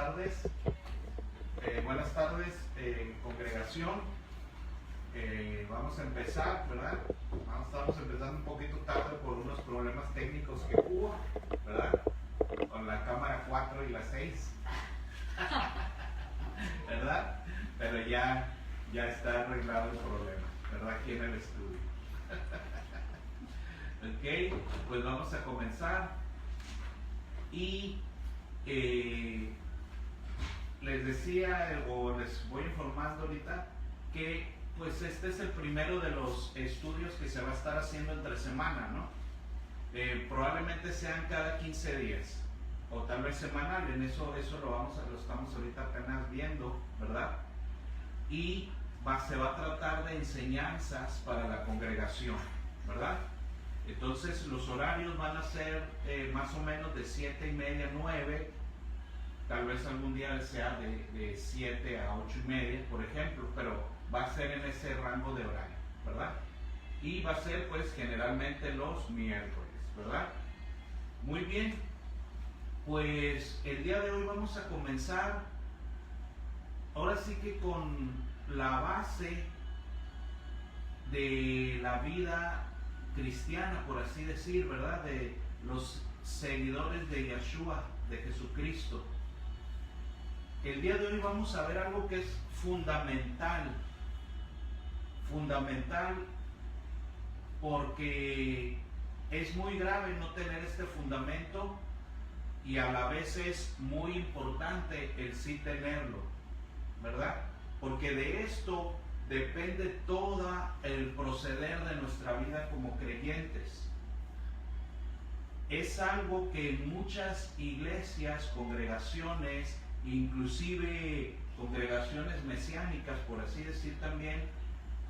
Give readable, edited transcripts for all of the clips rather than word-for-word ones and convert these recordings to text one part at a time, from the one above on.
tardes. Buenas tardes, congregación. Vamos a empezar, ¿verdad? Estamos empezando un poquito tarde por unos problemas técnicos que hubo, ¿verdad? Con la cámara 4 y la 6, ¿verdad? Pero ya está arreglado el problema, ¿verdad? Aquí en el estudio. Ok, pues vamos a comenzar. Y les decía, o les voy informando ahorita, que pues este es el primero de los estudios que se va a estar haciendo entre semana, ¿no? Probablemente sean cada 15 días, o tal vez semanal. En eso lo estamos ahorita apenas viendo, ¿verdad? Y se va a tratar de enseñanzas para la congregación, ¿verdad? Entonces los horarios van a ser más o menos de 7:30 a 9, tal vez algún día sea de 7 a 8:30, por ejemplo, pero va a ser en ese rango de horario, ¿verdad? Y va a ser pues generalmente los miércoles, ¿verdad? Muy bien, pues el día de hoy vamos a comenzar ahora sí que con la base de la vida cristiana, por así decir, ¿verdad? De los seguidores de Yeshua, de Jesucristo. El día de hoy vamos a ver algo que es fundamental porque es muy grave no tener este fundamento y a la vez es muy importante el sí tenerlo, ¿verdad? Porque de esto depende todo el proceder de nuestra vida como creyentes. Es algo que en muchas iglesias, congregaciones, inclusive congregaciones mesiánicas, por así decir también,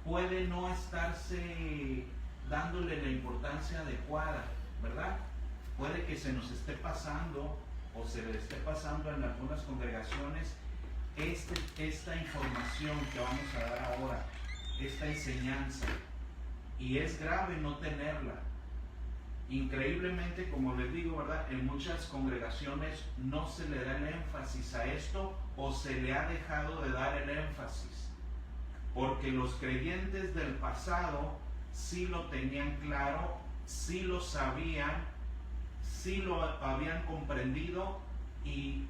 puede no estarse dándole la importancia adecuada, ¿verdad? Puede que se nos esté pasando o se le esté pasando en algunas congregaciones esta información que vamos a dar ahora, esta enseñanza, y es grave no tenerla. Increíblemente, como les digo, ¿verdad? En muchas congregaciones no se le da el énfasis a esto, o se le ha dejado de dar el énfasis, porque los creyentes del pasado sí lo tenían claro, sí lo sabían, sí lo habían comprendido y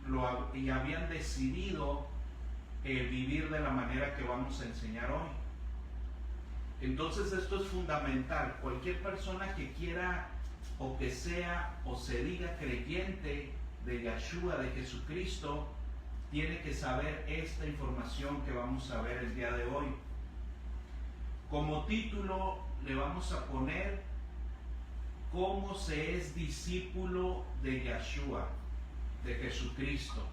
habían decidido vivir de la manera que vamos a enseñar hoy. Entonces esto es fundamental. Cualquier persona que quiera o que sea o se diga creyente de Yeshua, de Jesucristo, tiene que saber esta información que vamos a ver el día de hoy. Como título le vamos a poner ¿cómo se es discípulo de Yeshua, de Jesucristo?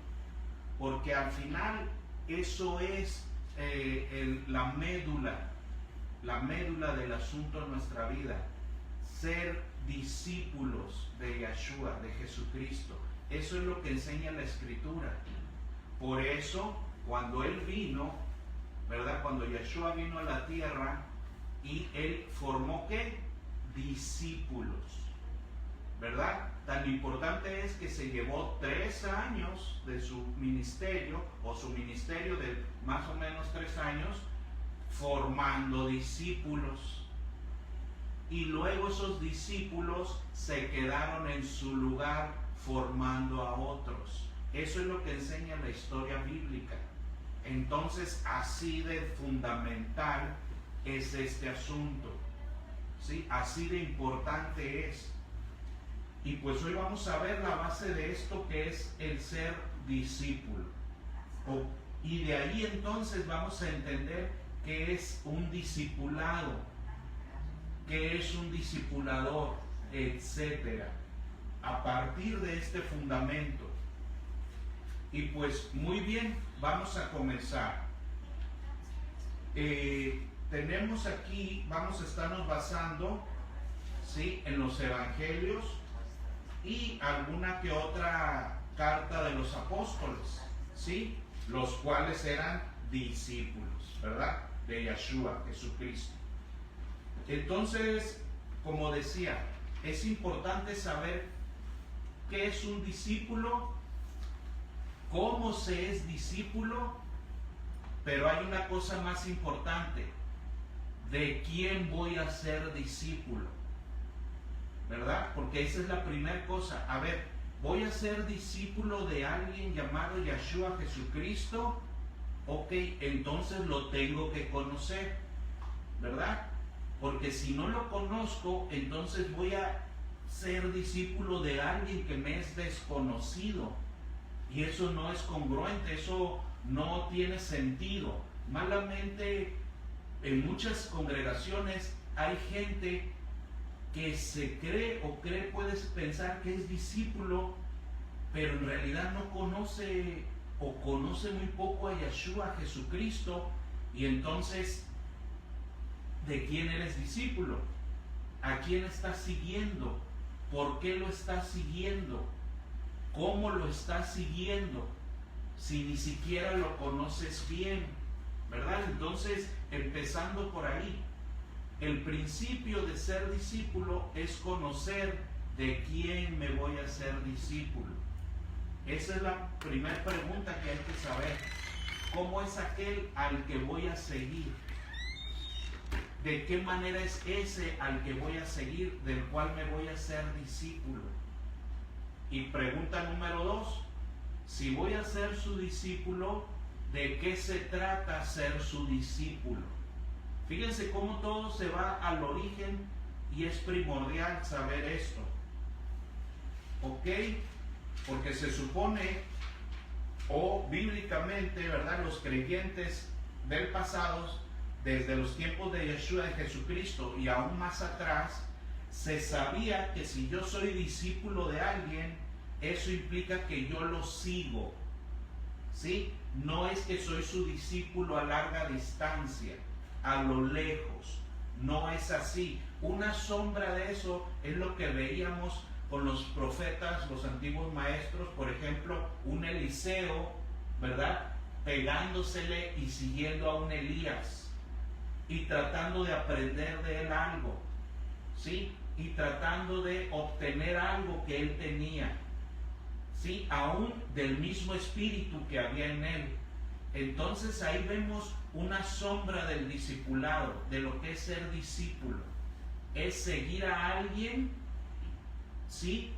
Porque al final eso es la médula del asunto en nuestra vida, ser discípulos de Yeshua, de Jesucristo. Eso es lo que enseña la Escritura. Por eso, cuando Él vino, ¿verdad? Cuando Yeshua vino a la tierra y Él formó ¿qué? Discípulos, ¿verdad? Tan importante es que se llevó 3 años de su ministerio, o su ministerio de más o menos 3 años, formando discípulos. Y luego esos discípulos se quedaron en su lugar formando a otros. Eso es lo que enseña la historia bíblica. Entonces, así de fundamental es este asunto, ¿sí? Así de importante es. Y pues hoy vamos a ver la base de esto, que es el ser discípulo. Y de ahí entonces vamos a entender qué es un discipulado, qué es un discipulador, etcétera, a partir de este fundamento. Y pues muy bien, vamos a comenzar. Tenemos aquí, vamos a estarnos basando, ¿sí?, en los evangelios y alguna que otra carta de los apóstoles, ¿sí?, los cuales eran discípulos, ¿verdad?, de Yeshua, Jesucristo. Entonces, como decía, es importante saber qué es un discípulo cómo se es discípulo, pero hay una cosa más importante: ¿de quién voy a ser discípulo? ¿Verdad? Porque esa es la primera cosa. A ver, ¿voy a ser discípulo de alguien llamado Yeshua Jesucristo? Ok, entonces lo tengo que conocer, ¿verdad? Porque si no lo conozco, entonces voy a ser discípulo de alguien que me es desconocido. Y eso no es congruente, eso no tiene sentido. Malamente, en muchas congregaciones hay gente que se cree o puedes pensar que es discípulo, pero en realidad no conoce o conoce muy poco a Yeshua, a Jesucristo. Y entonces, ¿de quién eres discípulo? ¿A quién estás siguiendo? ¿Por qué lo estás siguiendo? ¿Cómo lo estás siguiendo? Si ni siquiera lo conoces bien, ¿verdad? Entonces, empezando por ahí, el principio de ser discípulo es conocer de quién me voy a hacer discípulo. Esa es la primera pregunta que hay que saber. ¿Cómo es aquel al que voy a seguir? ¿De qué manera es ese al que voy a seguir, del cual me voy a hacer discípulo? Y pregunta número 2, si voy a ser su discípulo, ¿de qué se trata ser su discípulo? Fíjense cómo todo se va al origen y es primordial saber esto. ¿Ok? Porque se supone, o bíblicamente, ¿verdad? Los creyentes del pasado, desde los tiempos de Yeshua, de Jesucristo y aún más atrás, se sabía que si yo soy discípulo de alguien, eso implica que yo lo sigo, ¿sí? No es que soy su discípulo a larga distancia, a lo lejos. No es así. Una sombra de eso es lo que veíamos con los profetas, los antiguos maestros, por ejemplo, un Eliseo, ¿verdad? Pegándosele y siguiendo a un Elías y tratando de aprender de él algo, ¿sí? Y tratando de obtener algo que él tenía, ¿sí? Aún del mismo espíritu que había en él. Entonces ahí vemos una sombra del discipulado, de lo que es ser discípulo. Es seguir a alguien, ¿sí?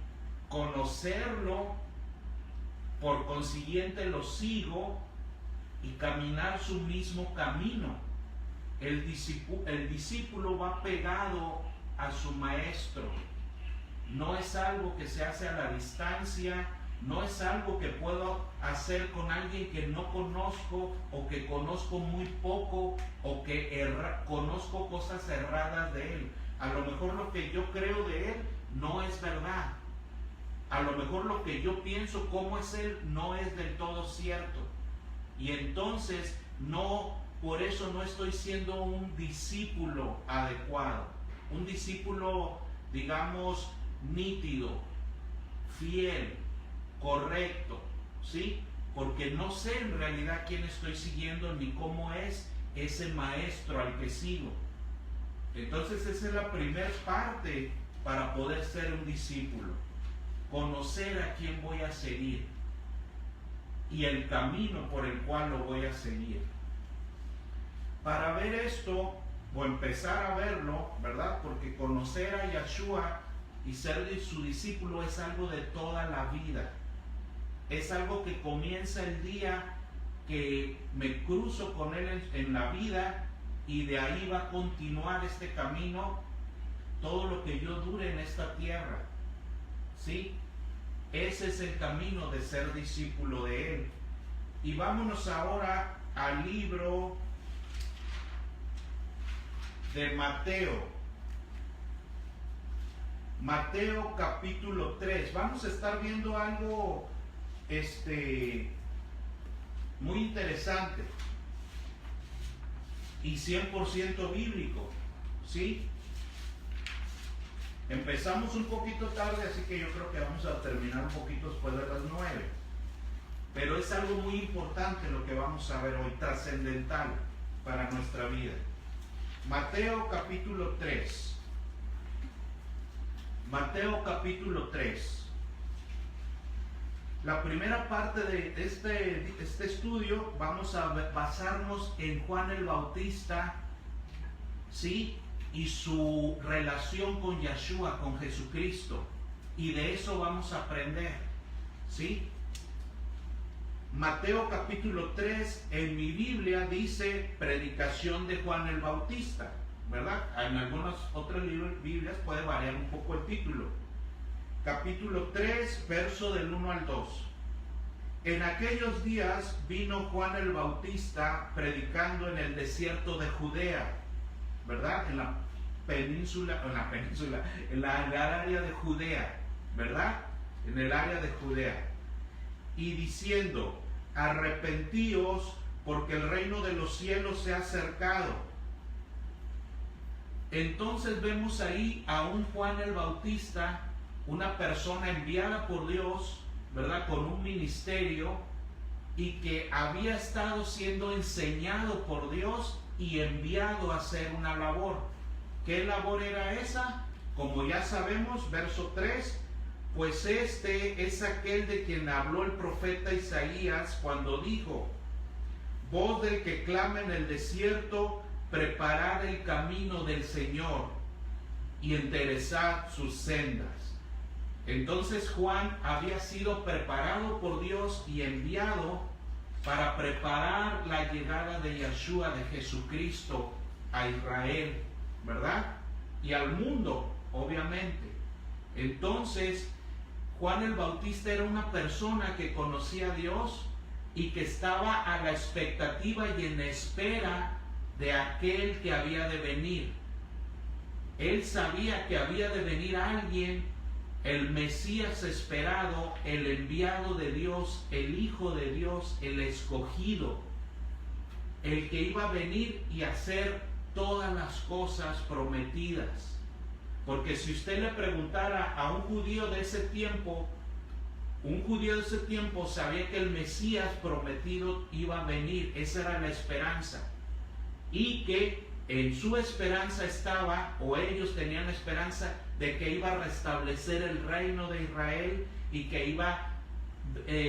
Conocerlo, por consiguiente lo sigo y caminar su mismo camino. El discípulo va pegado a su maestro. No es algo que se hace a la distancia, no es algo que puedo hacer con alguien que no conozco o que conozco muy poco o que conozco cosas erradas de él. A lo mejor lo que yo creo de él no es verdad. A lo mejor lo que yo pienso cómo es él no es del todo cierto. Y entonces por eso no estoy siendo un discípulo adecuado. Un discípulo, digamos, nítido, fiel, correcto, ¿sí? Porque no sé en realidad quién estoy siguiendo ni cómo es ese maestro al que sigo. Entonces esa es la primera parte para poder ser un discípulo. Conocer a quién voy a seguir y el camino por el cual lo voy a seguir. Para ver esto, o empezar a verlo, ¿verdad? Porque conocer a Yeshua y ser su discípulo es algo de toda la vida. Es algo que comienza el día que me cruzo con él en la vida, y de ahí va a continuar este camino todo lo que yo dure en esta tierra, ¿sí? Ese es el camino de ser discípulo de él. Y vámonos ahora al libro de Mateo. Mateo capítulo 3. Vamos a estar viendo algo muy interesante y 100% bíblico, ¿sí? Empezamos un poquito tarde, así que yo creo que vamos a terminar un poquito después de las 9. Pero es algo muy importante lo que vamos a ver hoy, trascendental para nuestra vida. Mateo capítulo 3. Mateo capítulo 3. La primera parte de este estudio vamos a basarnos en Juan el Bautista, ¿sí? Y su relación con Yeshua, con Jesucristo. Y de eso vamos a aprender, ¿sí? Mateo capítulo 3, en mi Biblia dice predicación de Juan el Bautista, ¿verdad? En algunas otras Biblias puede variar un poco el título. Capítulo 3, verso del 1 al 2. En aquellos días vino Juan el Bautista predicando en el desierto de Judea, ¿verdad? En la área de Judea, ¿verdad? En el área de Judea. Y diciendo, arrepentíos, porque el reino de los cielos se ha acercado. Entonces vemos ahí a un Juan el Bautista, una persona enviada por Dios, ¿verdad? Con un ministerio, y que había estado siendo enseñado por Dios y enviado a hacer una labor. ¿Qué labor era esa? Como ya sabemos, verso 3, pues este es aquel de quien habló el profeta Isaías cuando dijo, voz del que clama en el desierto, preparad el camino del Señor y enderezad sus sendas. Entonces Juan había sido preparado por Dios y enviado para preparar la llegada de Yeshua, de Jesucristo, a Israel, ¿verdad? Y al mundo, obviamente. Entonces, Juan el Bautista era una persona que conocía a Dios y que estaba a la expectativa y en espera de aquel que había de venir. Él sabía que había de venir alguien, el Mesías esperado, el enviado de Dios, el Hijo de Dios, el escogido, el que iba a venir y hacer todas las cosas prometidas. Porque si usted le preguntara a un judío de ese tiempo, sabía que el Mesías prometido iba a venir. Esa era la esperanza. Y que en su esperanza estaba, o ellos tenían la esperanza, de que iba a restablecer el reino de Israel y que iba a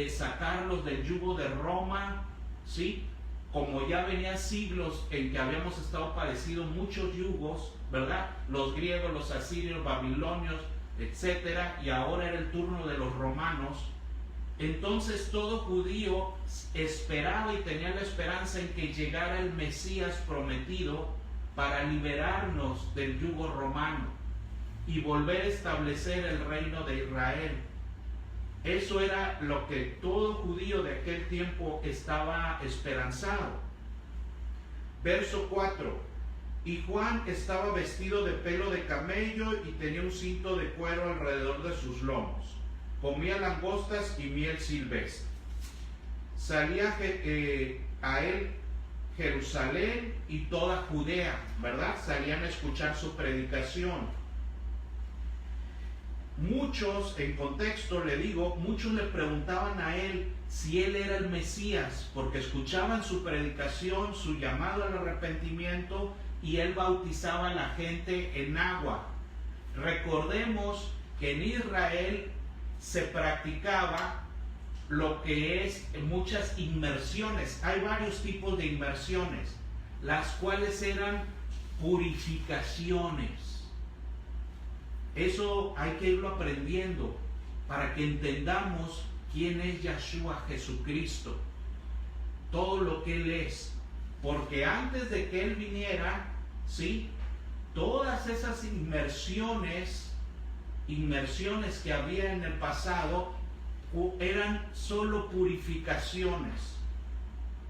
sacarlos del yugo de Roma, ¿sí? Como ya venía siglos en que habíamos estado padeciendo muchos yugos, ¿verdad? Los griegos, los asirios, babilonios, etcétera, y ahora era el turno de los romanos. Entonces todo judío esperaba y tenía la esperanza en que llegara el Mesías prometido para liberarnos del yugo romano y volver a establecer el reino de Israel. Eso era lo que todo judío de aquel tiempo estaba esperanzado. Verso 4. Y Juan estaba vestido de pelo de camello y tenía un cinto de cuero alrededor de sus lomos. Comía langostas y miel silvestre. Salía a él Jerusalén y toda Judea, ¿verdad? Salían a escuchar su predicación. Muchos, en contexto le digo, muchos le preguntaban a él si él era el Mesías, porque escuchaban su predicación, su llamado al arrepentimiento, y él bautizaba a la gente en agua. Recordemos que en Israel se practicaba lo que es muchas inmersiones. Hay varios tipos de inmersiones, las cuales eran purificaciones. Eso hay que irlo aprendiendo para que entendamos quién es Yeshua, Jesucristo, todo lo que Él es. Porque antes de que Él viniera, ¿sí?, todas esas inmersiones que había en el pasado eran solo purificaciones,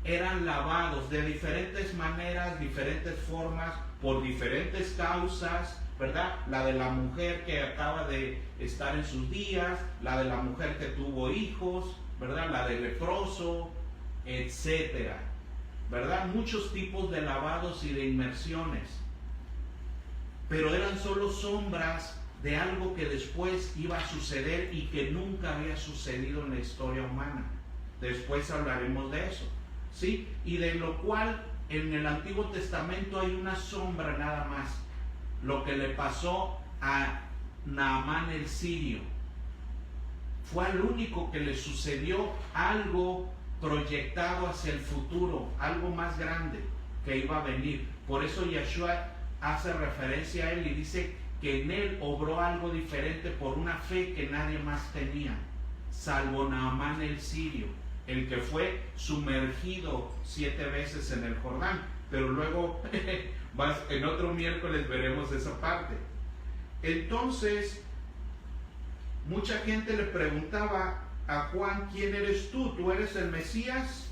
eran lavados de diferentes maneras, diferentes formas, por diferentes causas, ¿verdad? La de la mujer que acaba de estar en sus días, la de la mujer que tuvo hijos, ¿verdad? La del leproso, etcétera, ¿verdad? Muchos tipos de lavados y de inmersiones, pero eran solo sombras de algo que después iba a suceder y que nunca había sucedido en la historia humana. Después hablaremos de eso, ¿sí? Y de lo cual en el Antiguo Testamento hay una sombra nada más, lo que le pasó a Naamán el sirio. fue al único que le sucedió algo proyectado hacia el futuro, algo más grande que iba a venir. Por eso Yeshua hace referencia a él y dice que en él obró algo diferente por una fe que nadie más tenía, salvo Naamán el sirio, el que fue sumergido 7 veces en el Jordán. Pero luego en otro miércoles veremos esa parte. Entonces mucha gente le preguntaba a Juan: ¿quién eres tú? ¿Tú eres el Mesías?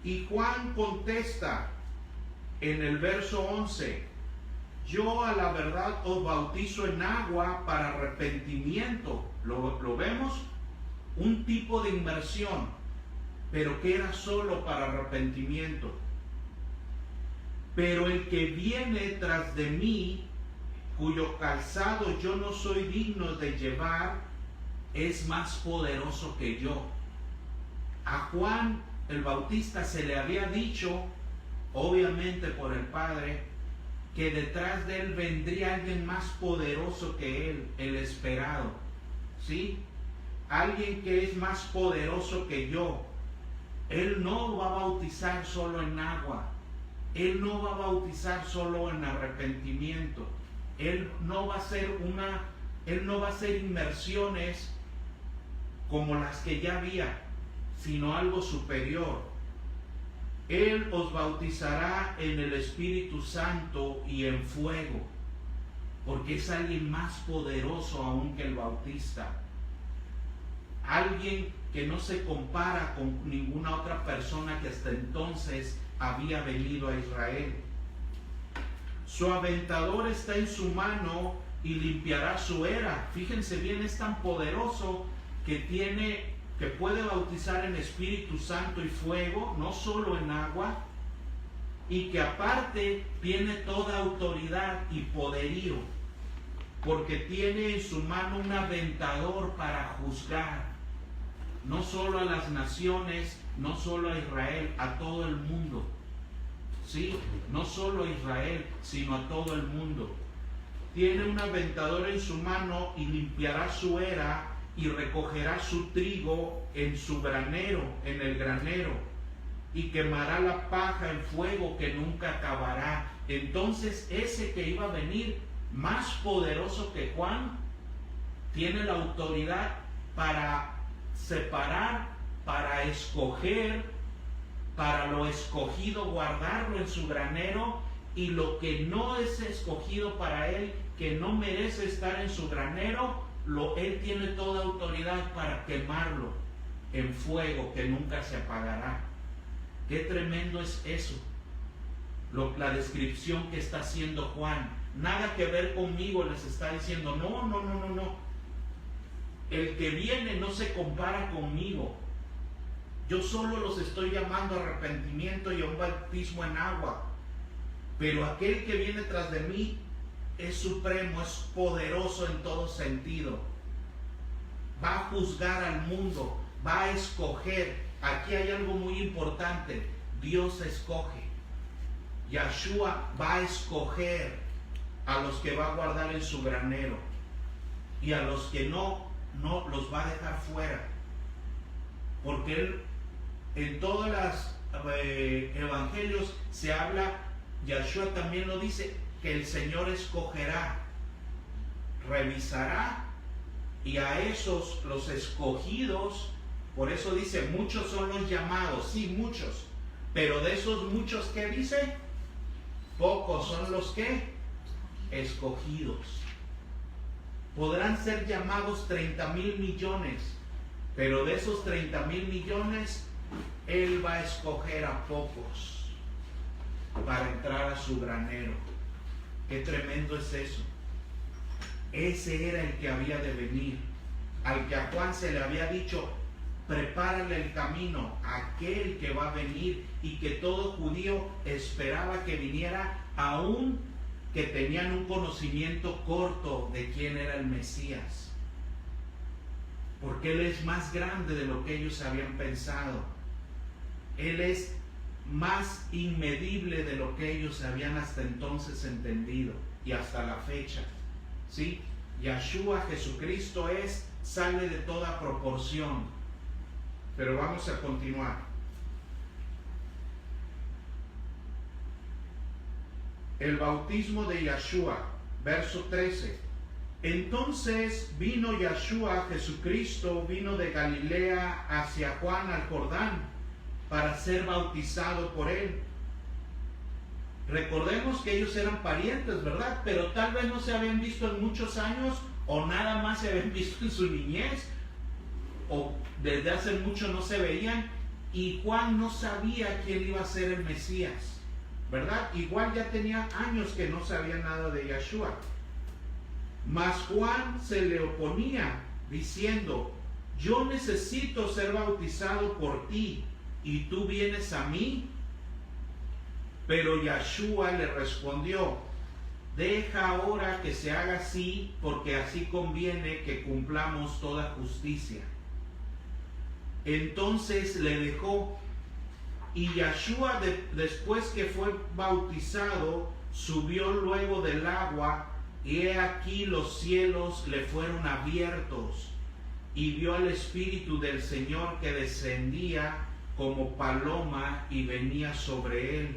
Y Juan contesta en el verso 11: yo a la verdad os bautizo en agua para arrepentimiento. ¿Lo vemos? Un tipo de inmersión, pero que era solo para arrepentimiento. Pero el que viene tras de mí, cuyo calzado yo no soy digno de llevar, es más poderoso que yo. A Juan el Bautista se le había dicho, obviamente por el Padre, que detrás de él vendría alguien más poderoso que él, el esperado, ¿sí? Alguien que es más poderoso que yo. Él no va a bautizar solo en agua, él no va a bautizar solo en arrepentimiento, él no va a hacer inmersiones como las que ya había, sino algo superior. Él os bautizará en el Espíritu Santo y en fuego, porque es alguien más poderoso aún que el Bautista. Alguien que no se compara con ninguna otra persona que hasta entonces había venido a Israel. Su aventador está en su mano y limpiará su era. Fíjense bien, es tan poderoso que puede bautizar en Espíritu Santo y fuego, no solo en agua, y que aparte tiene toda autoridad y poderío, porque tiene en su mano un aventador para juzgar, no solo a las naciones, no solo a Israel, a todo el mundo. Sí, no solo a Israel, sino a todo el mundo. Tiene un aventador en su mano y limpiará su era y recogerá su trigo en su granero, en el granero, y quemará la paja en fuego que nunca acabará. Entonces ese que iba a venir, más poderoso que Juan, tiene la autoridad para separar, para escoger, para lo escogido guardarlo en su granero, y lo que no es escogido para él, que no merece estar en su granero, él tiene toda autoridad para quemarlo en fuego que nunca se apagará. Qué tremendo es eso, la descripción que está haciendo Juan. Nada que ver conmigo, les está diciendo, no. El que viene no se compara conmigo. Yo solo los estoy llamando a arrepentimiento y a un bautismo en agua. Pero aquel que viene tras de mí es supremo, es poderoso en todo sentido. Va a juzgar al mundo, va a escoger. Aquí hay algo muy importante: Dios escoge. Yeshua va a escoger a los que va a guardar en su granero, y a los que no los va a dejar fuera. Porque él, en todos los evangelios se habla, Yeshua también lo dice, que el Señor escogerá, revisará, y a esos, los escogidos, por eso dice, muchos son los llamados, sí, muchos, pero de esos muchos, ¿qué dice? Pocos son los que escogidos. Podrán ser llamados 30,000 millones, pero de esos 30,000 millones, Él va a escoger a pocos para entrar a su granero. Qué tremendo es eso. Ese era el que había de venir, al que a Juan se le había dicho, prepárale el camino, aquel que va a venir, y que todo judío esperaba que viniera, aún que tenían un conocimiento corto de quién era el Mesías, porque Él es más grande de lo que ellos habían pensado. Él es más inmedible de lo que ellos habían hasta entonces entendido y hasta la fecha. ¿Sí? Yeshua, Jesucristo, es sale de toda proporción. Pero vamos a continuar. El bautismo de Yeshua, verso 13. Entonces vino Yeshua, Jesucristo, vino de Galilea hacia Juan al Jordán para ser bautizado por él. Recordemos que ellos eran parientes, ¿verdad? Pero tal vez no se habían visto en muchos años, o nada más se habían visto en su niñez, o desde hace mucho no se veían, y Juan no sabía quién iba a ser el Mesías, ¿verdad? Igual ya tenía años que no sabía nada de Yeshua. Mas Juan se le oponía, diciendo: yo necesito ser bautizado por ti, ¿y tú vienes a mí? Pero Yeshua le respondió: deja ahora que se haga así, porque así conviene que cumplamos toda justicia. Entonces le dejó, y Yeshua después que fue bautizado, subió luego del agua, y he aquí los cielos le fueron abiertos, y vio al Espíritu del Señor que descendía como paloma y venía sobre él.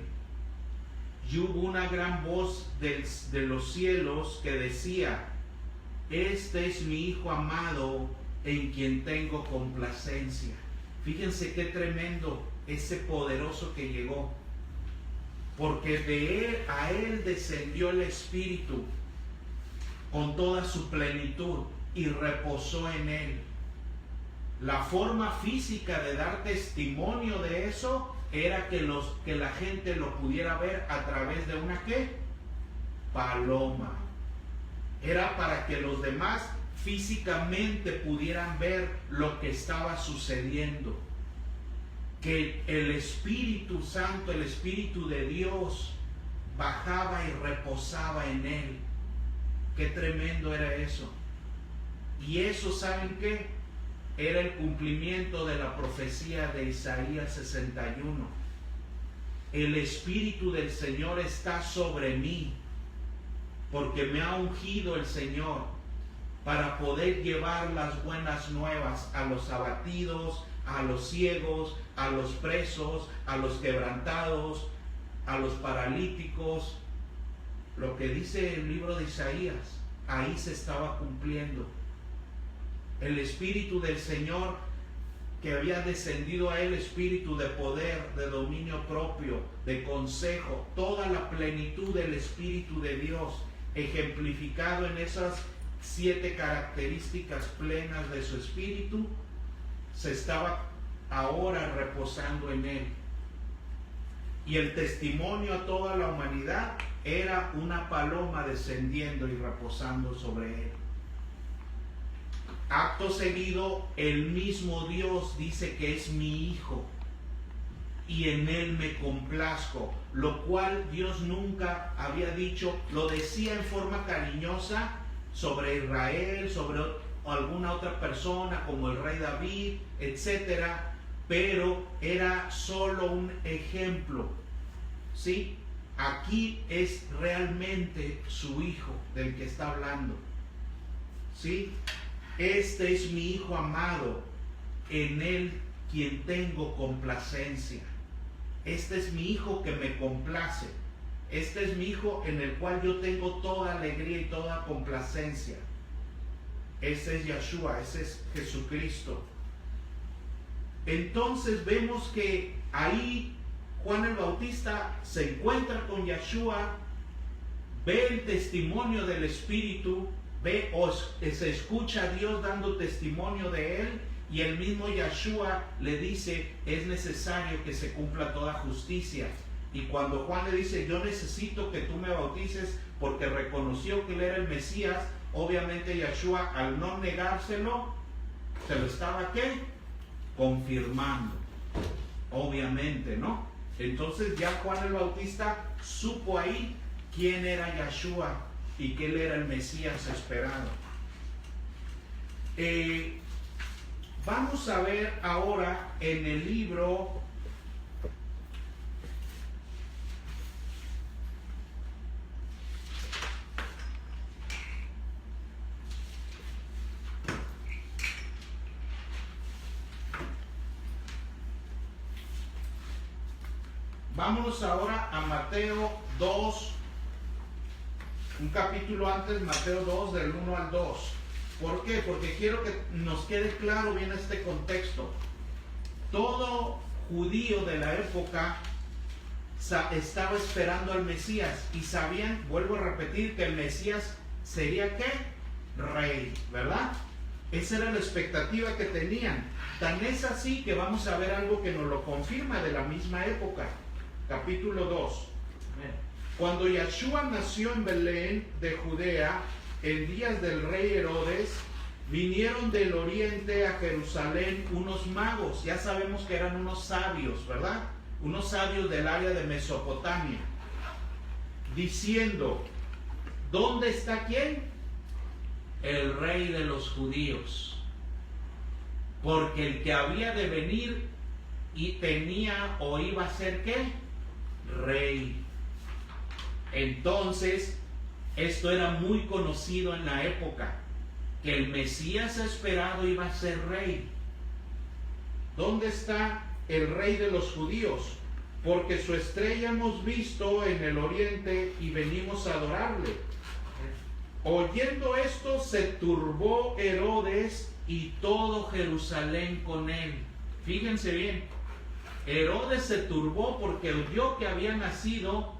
Y hubo una gran voz de los cielos que decía: este es mi Hijo amado, en quien tengo complacencia. Fíjense qué tremendo ese poderoso que llegó, porque de él a él descendió el Espíritu con toda su plenitud y reposó en él. La forma física de dar testimonio de eso era que la gente lo pudiera ver a través de una ¿qué? Paloma. Era para que los demás físicamente pudieran ver lo que estaba sucediendo. Que el Espíritu Santo, el Espíritu de Dios, bajaba y reposaba en él. Qué tremendo era eso. Y eso, ¿saben qué? Era el cumplimiento de la profecía de Isaías 61. El Espíritu del Señor está sobre mí, porque me ha ungido el Señor para poder llevar las buenas nuevas a los abatidos, a los ciegos, a los presos, a los quebrantados, a los paralíticos. Lo que dice el libro de Isaías, ahí se estaba cumpliendo. El Espíritu del Señor, que había descendido a él, espíritu de poder, de dominio propio, de consejo, toda la plenitud del Espíritu de Dios, ejemplificado en esas 7 características plenas de su Espíritu, se estaba ahora reposando en él. Y el testimonio a toda la humanidad era una paloma descendiendo y reposando sobre él. Acto seguido, el mismo Dios dice que es mi Hijo y en él me complazco, lo cual Dios nunca había dicho. Lo decía en forma cariñosa sobre Israel, sobre alguna otra persona como el rey David, etcétera, pero era solo un ejemplo, ¿sí? Aquí es realmente su Hijo del que está hablando, ¿sí? Este es mi Hijo amado, en él quien tengo complacencia. Este es mi Hijo que me complace. Este es mi Hijo en el cual yo tengo toda alegría y toda complacencia. Ese es Yeshua, ese es Jesucristo. Entonces vemos que ahí Juan el Bautista se encuentra con Yeshua, ve el testimonio del Espíritu, ve o se escucha a Dios dando testimonio de él, y el mismo Yeshua le dice: es necesario que se cumpla toda justicia. Y cuando Juan le dice: yo necesito que tú me bautices, porque reconoció que él era el Mesías, obviamente Yeshua, al no negárselo, se lo estaba ¿qué? Confirmando, obviamente, ¿no? Entonces ya Juan el Bautista supo ahí quién era Yeshua y que él era el Mesías esperado. Vamos a ver ahora en el libro Vámonos ahora a Mateo 2, un capítulo antes, Mateo 2, del 1 al 2. ¿Por qué? Porque quiero que nos quede claro bien este contexto. Todo judío de la época estaba esperando al Mesías y sabían, vuelvo a repetir, que el Mesías sería ¿qué? Rey, ¿verdad? Esa era la expectativa que tenían. Tan es así que vamos a ver algo que nos lo confirma de la misma época. Capítulo 2. Cuando Yeshua nació en Belén de Judea, en días del rey Herodes, vinieron del oriente a Jerusalén unos magos. Ya sabemos que eran unos sabios, ¿verdad? Unos sabios del área de Mesopotamia, diciendo: ¿dónde está quién? El rey de los judíos. Porque el que había de venir y tenía o iba a ser ¿qué? Rey. Entonces, esto era muy conocido en la época, que el Mesías esperado iba a ser rey. ¿Dónde está el rey de los judíos? Porque su estrella hemos visto en el oriente y venimos a adorarle. Oyendo esto, se turbó Herodes y todo Jerusalén con él. Fíjense bien, Herodes se turbó porque oyó que había nacido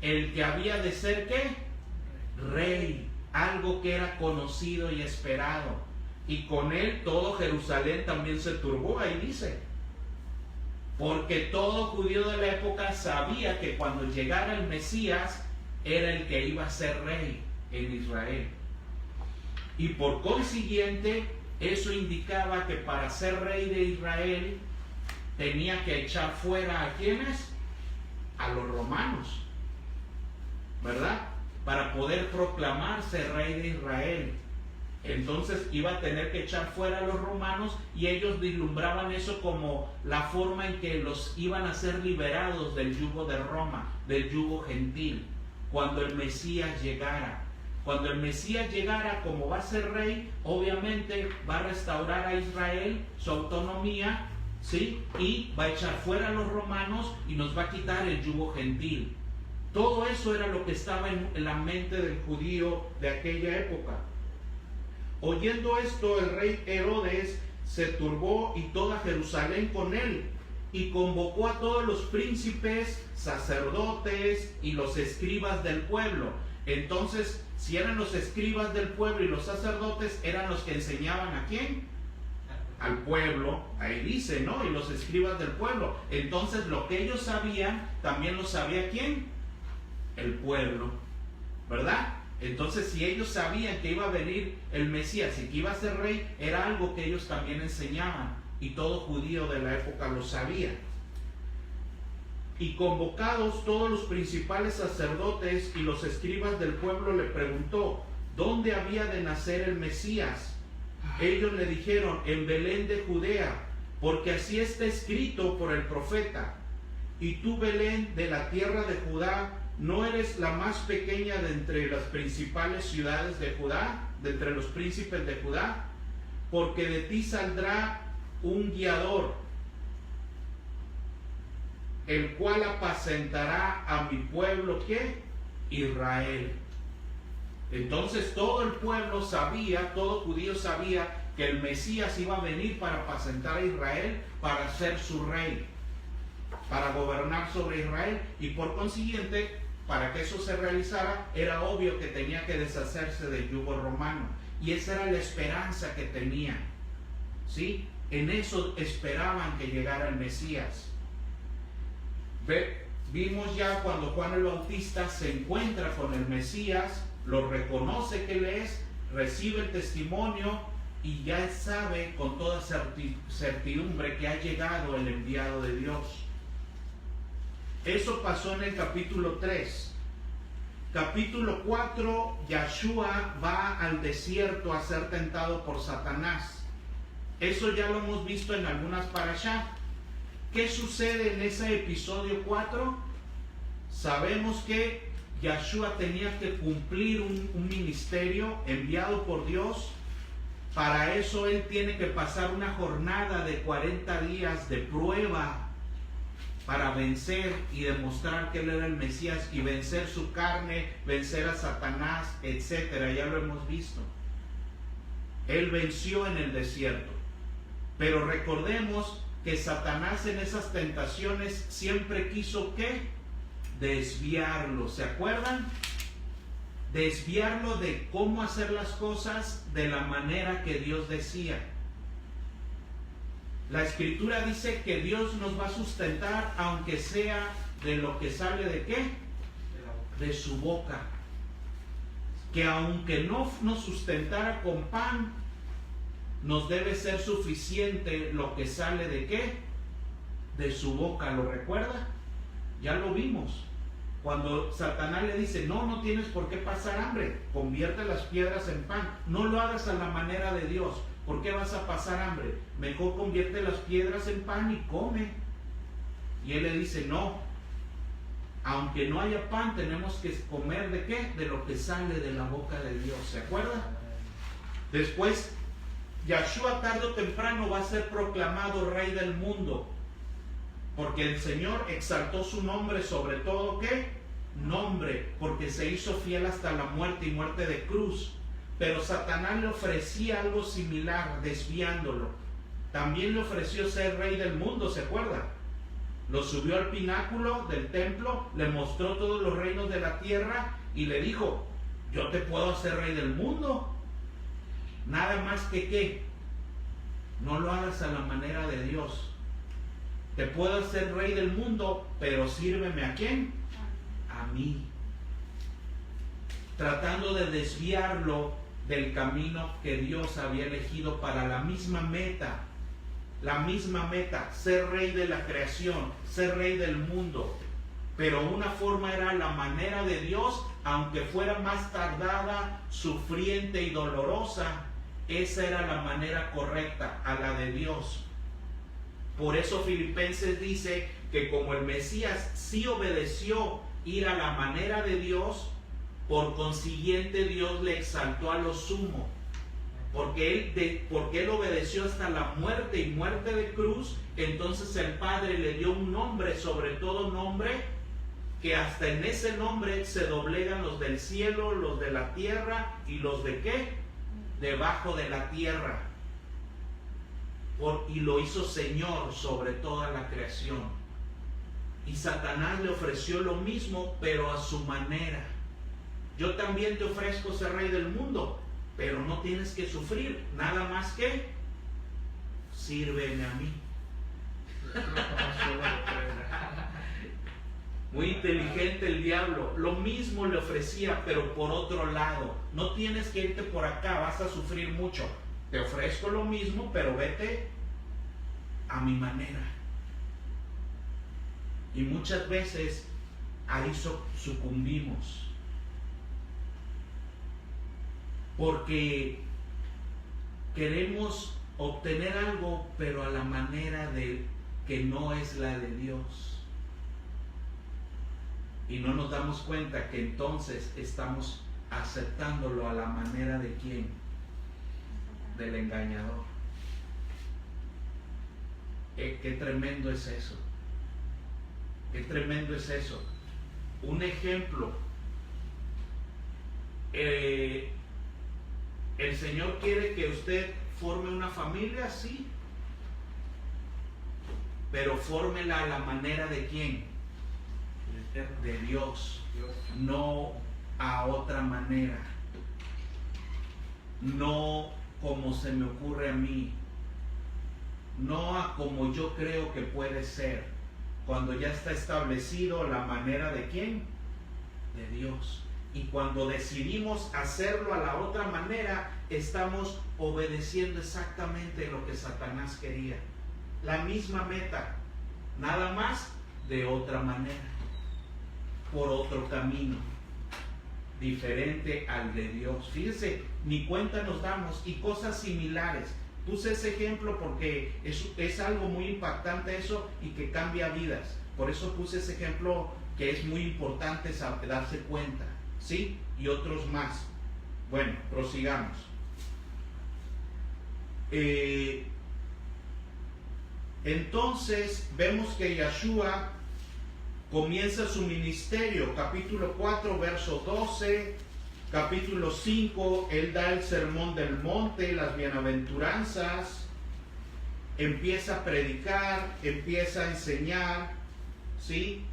el que había de ser ¿qué? Rey, algo que era conocido y esperado. Y con él todo Jerusalén también se turbó, ahí dice. Porque todo judío de la época sabía que cuando llegara el Mesías era el que iba a ser rey en Israel. Y por consiguiente, eso indicaba que para ser rey de Israel tenía que echar fuera ¿a quiénes? A los romanos, ¿verdad? Para poder proclamarse rey de Israel. Entonces iba a tener que echar fuera a los romanos, y ellos vislumbraban eso como la forma en que los iban a ser liberados del yugo de Roma, del yugo gentil, cuando el Mesías llegara. Cuando el Mesías llegara, como va a ser rey, obviamente va a restaurar a Israel su autonomía, ¿sí? Y va a echar fuera a los romanos y nos va a quitar el yugo gentil. Todo eso era lo que estaba en la mente del judío de aquella época. Oyendo esto, el rey Herodes se turbó y toda Jerusalén con él, y convocó a todos los príncipes, sacerdotes y los escribas del pueblo. Entonces, si eran los escribas del pueblo y los sacerdotes, eran los que enseñaban ¿a quién? Al pueblo, ahí dice, ¿no? Y los escribas del pueblo. Entonces, lo que ellos sabían, también lo sabía ¿quién? El pueblo, ¿verdad? Entonces, si ellos sabían que iba a venir el Mesías y que iba a ser rey, era algo que ellos también enseñaban, y todo judío de la época lo sabía. Y convocados todos los principales sacerdotes y los escribas del pueblo, le preguntó: ¿dónde había de nacer el Mesías? Ellos le dijeron: en Belén de Judea, porque así está escrito por el profeta: y tú, Belén, de la tierra de Judá, ¿no eres la más pequeña de entre las principales ciudades de Judá, de entre los príncipes de Judá? Porque de ti saldrá un guiador, el cual apacentará a mi pueblo, ¿qué? Israel. Entonces todo el pueblo sabía, todo judío sabía que el Mesías iba a venir para apacentar a Israel, para ser su rey, para gobernar sobre Israel, y por consiguiente, para que eso se realizara, era obvio que tenía que deshacerse del yugo romano, y esa era la esperanza que tenían, ¿sí? En eso esperaban que llegara el Mesías. Vimos ya cuando Juan el Bautista se encuentra con el Mesías, lo reconoce que él es, recibe el testimonio y ya sabe con toda certidumbre que ha llegado el enviado de Dios. Eso pasó en el capítulo 3. Capítulo 4, Yeshua va al desierto a ser tentado por Satanás. Eso ya lo hemos visto en algunas parashá. ¿Qué sucede en ese episodio 4? Sabemos que Yeshua tenía que cumplir un ministerio enviado por Dios. Para eso él tiene que pasar una jornada de 40 días de prueba para vencer y demostrar que él era el Mesías y vencer su carne, vencer a Satanás, etcétera. Ya lo hemos visto. Él venció en el desierto. Pero recordemos que Satanás en esas tentaciones siempre quiso ¿qué? Desviarlo. ¿Se acuerdan? Desviarlo de cómo hacer las cosas de la manera que Dios decía. La Escritura dice que Dios nos va a sustentar aunque sea de lo que sale ¿de qué? De su boca. Que aunque no nos sustentara con pan, nos debe ser suficiente lo que sale ¿de qué? De su boca. ¿Lo recuerda? Ya lo vimos. Cuando Satanás le dice, no tienes por qué pasar hambre, convierte las piedras en pan. No lo hagas a la manera de Dios. ¿Por qué vas a pasar hambre? Mejor convierte las piedras en pan y come. Y él le dice, no. Aunque no haya pan, tenemos que comer ¿de qué? De lo que sale de la boca de Dios. ¿Se acuerdan? Después, Yahshua tarde o temprano va a ser proclamado Rey del mundo. Porque el Señor exaltó su nombre sobre todo, ¿qué? Nombre, porque se hizo fiel hasta la muerte y muerte de cruz. Pero Satanás le ofrecía algo similar, desviándolo. También le ofreció ser rey del mundo, ¿se acuerda? Lo subió al pináculo del templo, le mostró todos los reinos de la tierra y le dijo, yo te puedo hacer rey del mundo. Nada más que ¿qué? No lo hagas a la manera de Dios. Te puedo hacer rey del mundo, pero sírveme ¿a quién? A mí. Tratando de desviarlo del camino que Dios había elegido para la misma meta, ser rey de la creación, ser rey del mundo. Pero una forma era la manera de Dios, aunque fuera más tardada, sufriente y dolorosa, esa era la manera correcta, a la de Dios. Por eso Filipenses dice que como el Mesías sí obedeció ir a la manera de Dios, por consiguiente Dios le exaltó a lo sumo, porque él obedeció hasta la muerte y muerte de cruz. Entonces el Padre le dio un nombre, sobre todo nombre, que hasta en ese nombre se doblegan los del cielo, los de la tierra y los de ¿qué? Debajo de la tierra. Y lo hizo Señor sobre toda la creación. Y Satanás le ofreció lo mismo, pero a su manera. Yo también te ofrezco ser rey del mundo, pero no tienes que sufrir, nada más que sírveme a mí. Muy inteligente el diablo. Lo mismo le ofrecía, pero por otro lado. No tienes que irte por acá, vas a sufrir mucho. Te ofrezco lo mismo, pero vete a mi manera. Y muchas veces ahí sucumbimos. Porque queremos obtener algo, pero a la manera de que no es la de Dios. Y no nos damos cuenta que entonces estamos aceptándolo a la manera de ¿quién? Del engañador. Qué tremendo es eso. Qué tremendo es eso. Un ejemplo. El Señor quiere que usted forme una familia, sí. Pero fórmela a la manera de ¿quién? De Dios. No a otra manera. No como se me ocurre a mí. No a como yo creo que puede ser. Cuando ya está establecido la manera de ¿quién? De Dios. Y cuando decidimos hacerlo a la otra manera, estamos obedeciendo exactamente lo que Satanás quería. La misma meta, nada más de otra manera, por otro camino, diferente al de Dios. Fíjense, ni cuenta nos damos, y cosas similares. Puse ese ejemplo porque es algo muy impactante eso y que cambia vidas. Por eso puse ese ejemplo que es muy importante darse cuenta. ¿Sí? Y otros más. Bueno, prosigamos. Entonces vemos que Yahshua comienza su ministerio. Capítulo 4, verso 12. Capítulo 5, él da el sermón del monte, las bienaventuranzas. Empieza a predicar, empieza a enseñar, ¿sí?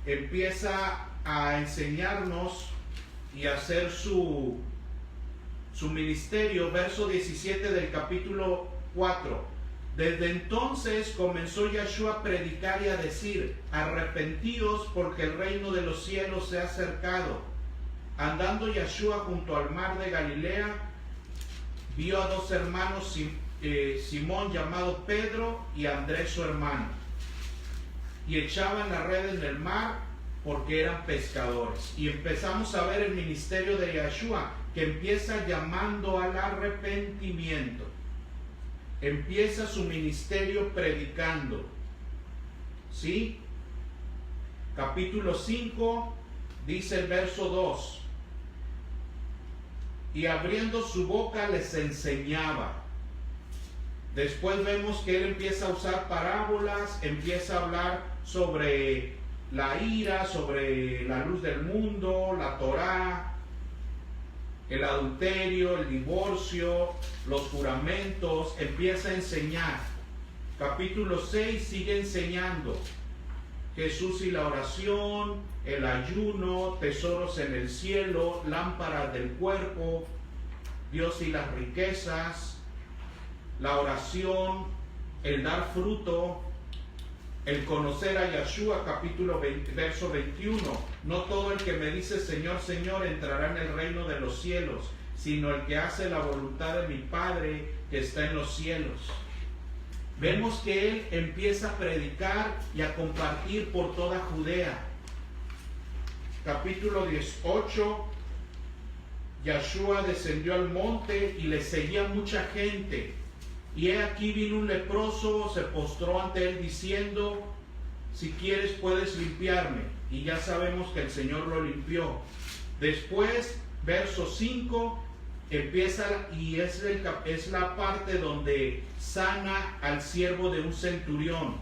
Empieza a enseñarnos y a hacer su ministerio. Verso 17 del capítulo 4. Desde entonces comenzó Yahshua a predicar y a decir: arrepentíos, porque el reino de los cielos se ha acercado. Andando Yahshua junto al mar de Galilea, vio a dos hermanos, Simón llamado Pedro y Andrés su hermano, y echaban la red en el mar porque eran pescadores. Y empezamos a ver el ministerio de Yahshua, que empieza llamando al arrepentimiento. Empieza su ministerio predicando, ¿sí? Capítulo 5 dice el verso 2: y abriendo su boca les enseñaba. Después vemos que él empieza a usar parábolas, empieza a hablar sobre la ira, sobre la luz del mundo, la Torá, el adulterio, el divorcio, los juramentos. Empieza a enseñar. Capítulo 6 sigue enseñando Jesús y la oración, el ayuno, tesoros en el cielo, lámparas del cuerpo, Dios y las riquezas, la oración, el dar fruto, el conocer a Yahshua. Capítulo 20, verso 21. No todo el que me dice Señor, Señor entrará en el reino de los cielos, sino el que hace la voluntad de mi Padre que está en los cielos. Vemos que él empieza a predicar y a compartir por toda Judea. Capítulo 18. Yahshua descendió al monte y le seguía mucha gente. Y he aquí vino un leproso, se postró ante él diciendo: si quieres puedes limpiarme. Y ya sabemos que el Señor lo limpió. Después, verso 5, empieza y es la parte donde sana al siervo de un centurión.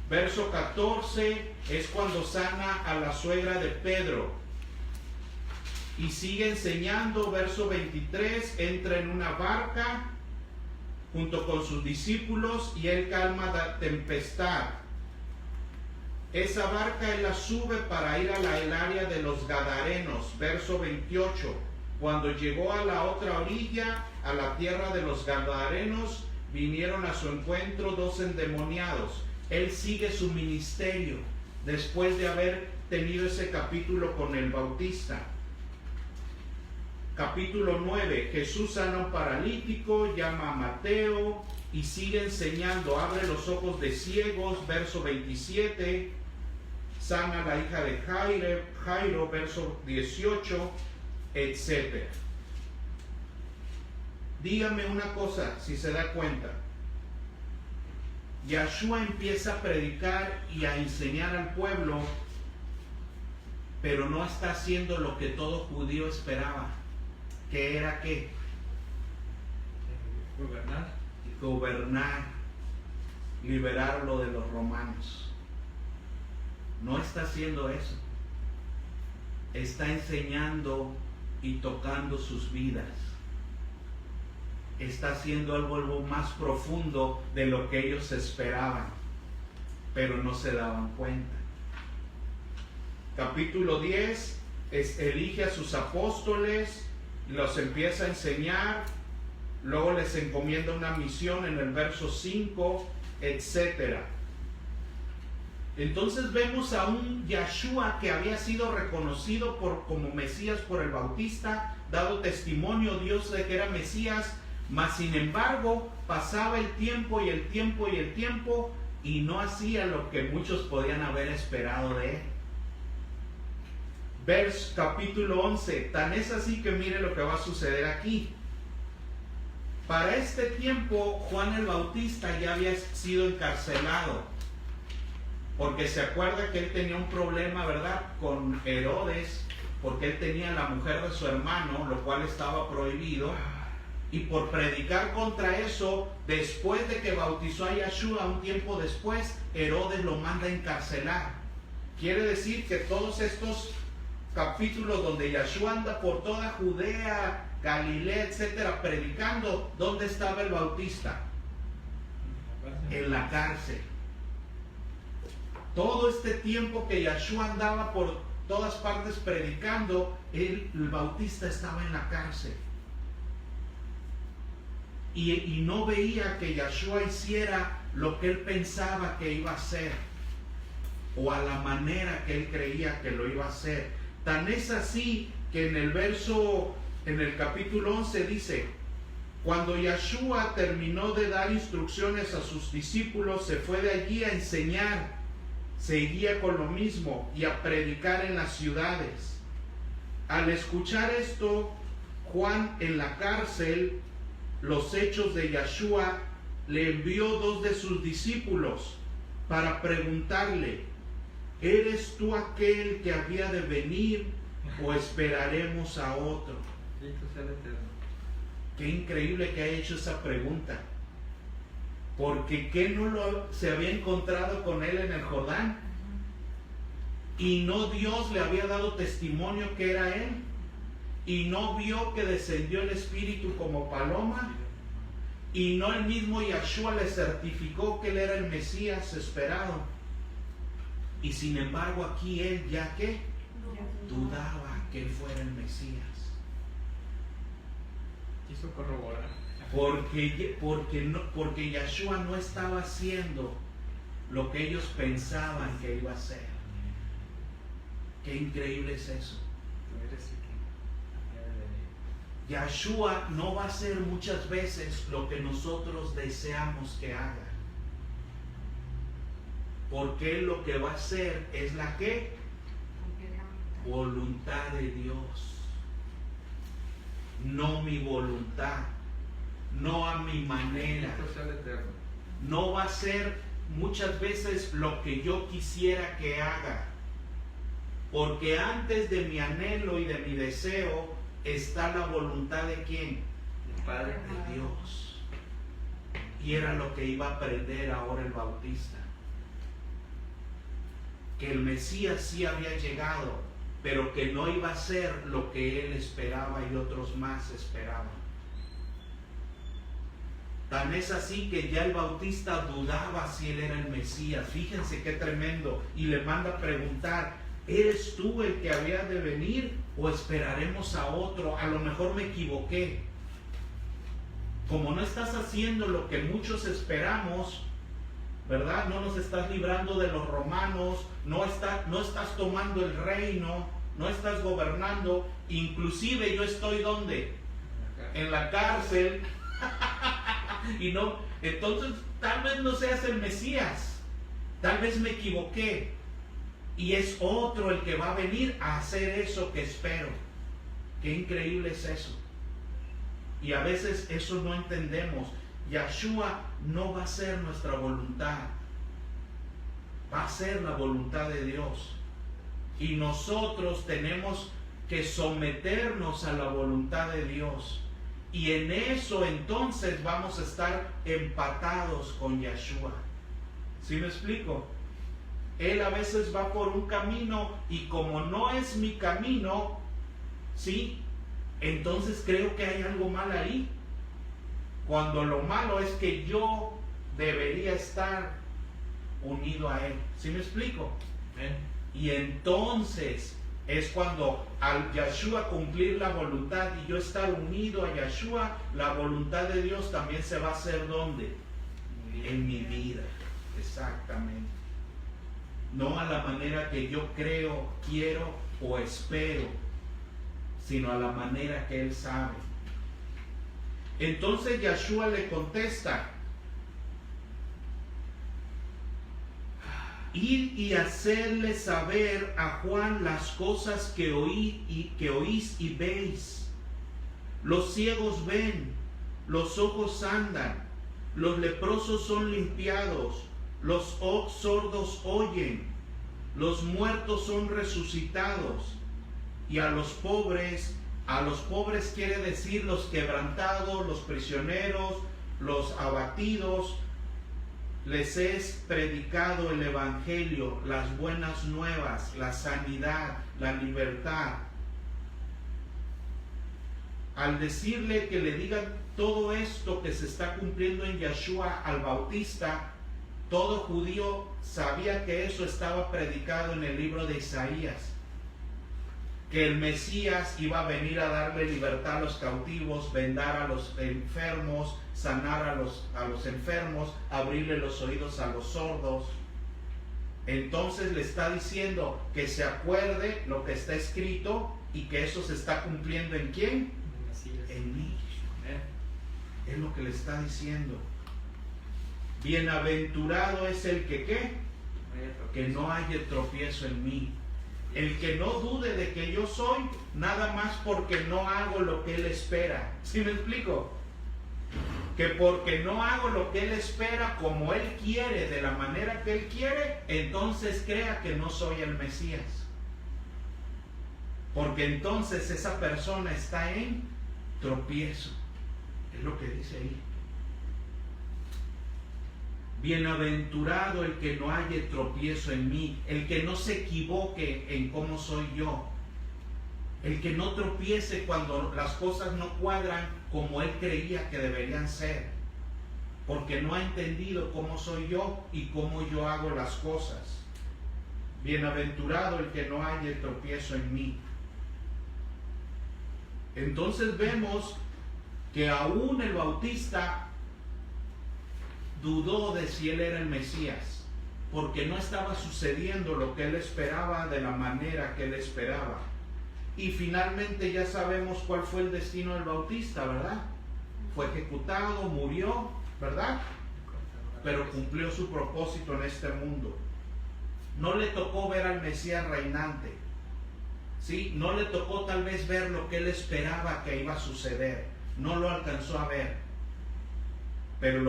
Verso 14 es cuando sana a la suegra de Pedro. Y sigue enseñando. Verso 23, entra en una barca junto con sus discípulos y él calma la tempestad. Esa barca él la sube para ir al área de los Gadarenos. Verso 28. Cuando llegó a la otra orilla, a la tierra de los Gadarenos, vinieron a su encuentro dos endemoniados. Él sigue su ministerio después de haber tenido ese capítulo con el Bautista. Capítulo 9. Jesús sana a un paralítico, llama a Mateo y sigue enseñando. Abre los ojos de ciegos. Verso 27. Sana a la hija de Jairo. Verso 18, etc. Dígame una cosa, si se da cuenta. Yahshua empieza a predicar y a enseñar al pueblo, pero no está haciendo lo que todo judío esperaba. ¿Qué era qué? Gobernar, liberarlo de los romanos. No está haciendo eso. Está enseñando y tocando sus vidas. Está haciendo algo más profundo de lo que ellos esperaban, pero no se daban cuenta. Capítulo 10, elige a sus apóstoles, los empieza a enseñar, luego les encomienda una misión en el verso 5, etc. Entonces vemos a un Yahshua que había sido reconocido como Mesías por el Bautista, dado testimonio Dios de que era Mesías, mas sin embargo pasaba el tiempo y el tiempo y el tiempo y no hacía lo que muchos podían haber esperado de él. Capítulo 11, tan es así que mire lo que va a suceder aquí. Para este tiempo Juan el Bautista ya había sido encarcelado, porque se acuerda que él tenía un problema, ¿verdad?, con Herodes, porque él tenía la mujer de su hermano, lo cual estaba prohibido. Y por predicar contra eso, después de que bautizó a Yeshua, un tiempo después, Herodes lo manda a encarcelar. Quiere decir que todos estos capítulos donde Yeshua anda por toda Judea, Galilea, etcétera, predicando, ¿dónde estaba el Bautista? En la cárcel. Todo este tiempo que Yeshua andaba por todas partes predicando, el Bautista estaba en la cárcel. Y no veía que Yeshua hiciera lo que él pensaba que iba a hacer, o a la manera que él creía que lo iba a hacer. Tan es así que en el capítulo 11 dice: cuando Yeshua terminó de dar instrucciones a sus discípulos, se fue de allí a enseñar, seguía con lo mismo y a predicar en las ciudades. Al escuchar esto, Juan en la cárcel, los hechos de Yeshua, le envió 2 de sus discípulos para preguntarle: ¿eres tú aquel que había de venir o esperaremos a otro? Qué increíble que haya hecho esa pregunta, porque ¿qué no se había encontrado con él en el Jordán? Y no Dios le había dado testimonio que era él, y no vio que descendió el Espíritu como paloma, y no el mismo Yeshua le certificó que él era el Mesías esperado. Y sin embargo aquí él ya que dudaba que él fuera el Mesías. Quiso corroborar. Porque Yeshua no estaba haciendo lo que ellos pensaban que iba a hacer. Qué increíble es eso. Yeshua no va a hacer muchas veces lo que nosotros deseamos que haga, porque él lo que va a hacer es la que voluntad de Dios, no mi voluntad, no a mi manera. No va a ser muchas veces lo que yo quisiera que haga, porque antes de mi anhelo y de mi deseo está la voluntad de ¿quién? El Padre, de Dios. Y era lo que iba a aprender ahora el Bautista, que el Mesías sí había llegado, pero que no iba a ser lo que él esperaba y otros más esperaban. Tan es así que ya el Bautista dudaba si él era el Mesías. Fíjense qué tremendo. Y le manda a preguntar: ¿eres tú el que había de venir o esperaremos a otro? A lo mejor me equivoqué. Como no estás haciendo lo que muchos esperamos, ¿verdad? No nos estás librando de los romanos, no estás tomando el reino, no estás gobernando. Inclusive yo estoy ¿dónde? En la cárcel. Y no, entonces tal vez no seas el Mesías, tal vez me equivoqué. Y es otro el que va a venir a hacer eso que espero. Qué increíble es eso. Y a veces eso no entendemos. Yeshua no va a ser nuestra voluntad, va a ser la voluntad de Dios. Y nosotros tenemos que someternos a la voluntad de Dios. Y en eso entonces vamos a estar empatados con Yeshua. ¿Sí me explico? Él a veces va por un camino y como no es mi camino, ¿sí? Entonces creo que hay algo mal ahí. Cuando lo malo es que yo debería estar unido a Él. ¿Sí me explico? Y entonces es cuando al Yeshua cumplir la voluntad y yo estar unido a Yeshua, la voluntad de Dios también se va a hacer ¿dónde? En mi vida. Exactamente. No a la manera que yo creo, quiero o espero, sino a la manera que Él sabe. Entonces Yeshua le contesta: id y hacerle saber a Juan las cosas que oís y veis. Los ciegos ven, los ojos andan, los leprosos son limpiados, los sordos oyen, los muertos son resucitados, y a los pobres A los pobres quiere decir los quebrantados, los prisioneros, los abatidos. Les es predicado el evangelio, las buenas nuevas, la sanidad, la libertad. Al decirle que le digan todo esto que se está cumpliendo en Yeshua al Bautista, todo judío sabía que eso estaba predicado en el libro de Isaías, que el Mesías iba a venir a darle libertad a los cautivos, vendar a los enfermos, sanar a los enfermos, abrirle los oídos a los sordos. Entonces le está diciendo que se acuerde lo que está escrito y que eso se está cumpliendo ¿en quién? En mí. Es lo que le está diciendo. Bienaventurado es el que ¿qué? Que no haya tropiezo en mí. El que no dude de que yo soy, nada más porque no hago lo que él espera. ¿Sí me explico? Que porque no hago lo que él espera, como él quiere, de la manera que él quiere, entonces crea que no soy el Mesías. Porque entonces esa persona está en tropiezo. Es lo que dice ahí. Bienaventurado el que no haya tropiezo en mí, el que no se equivoque en cómo soy yo, el que no tropiece cuando las cosas no cuadran como él creía que deberían ser, porque no ha entendido cómo soy yo y cómo yo hago las cosas. Bienaventurado el que no haya tropiezo en mí. Entonces vemos que aún el Bautista dudó de si él era el Mesías, porque no estaba sucediendo lo que él esperaba de la manera que él esperaba. Y finalmente ya sabemos cuál fue el destino del Bautista, ¿verdad? Fue ejecutado, murió, ¿verdad? Pero cumplió su propósito en este mundo. No le tocó ver al Mesías reinante, ¿sí? No le tocó tal vez ver lo que él esperaba que iba a suceder. No lo alcanzó a ver. Pero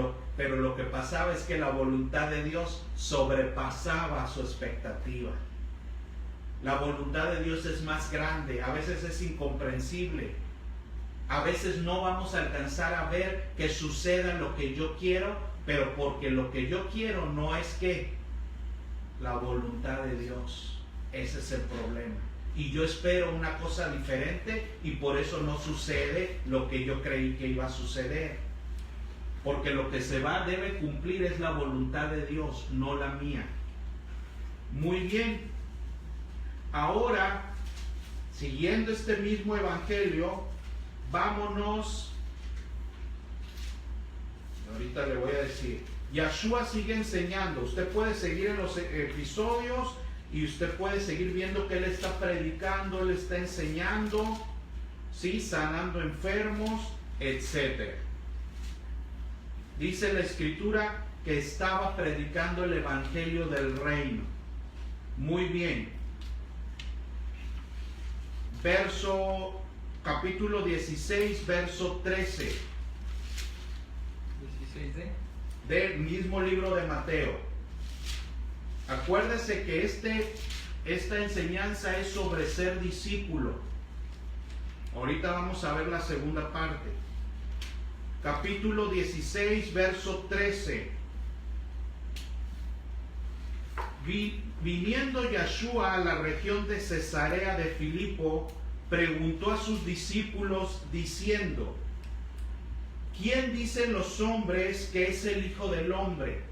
lo que pasaba es que la voluntad de Dios sobrepasaba su expectativa. La voluntad de Dios es más grande, a veces es incomprensible. A veces no vamos a alcanzar a ver que suceda lo que yo quiero, pero porque lo que yo quiero no es que la voluntad de Dios. Ese es el problema. Y yo espero una cosa diferente y por eso no sucede lo que yo creí que iba a suceder. Porque lo que se va debe cumplir es la voluntad de Dios, no la mía. Muy bien. Ahora, siguiendo este mismo evangelio, vámonos. Ahorita le voy a decir. Yeshua sigue enseñando. Usted puede seguir en los episodios y usted puede seguir viendo que él está predicando, él está enseñando, ¿sí? Sanando enfermos, etc. Dice la Escritura que estaba predicando el evangelio del reino. Muy bien. Capítulo 16, verso 13. 16 del mismo libro de Mateo. Acuérdese que esta enseñanza es sobre ser discípulo. Ahorita vamos a ver la segunda parte. Capítulo 16, verso 13. Viniendo Yeshua a la región de Cesarea de Filipo, preguntó a sus discípulos diciendo: ¿quién dicen los hombres que es el Hijo del Hombre?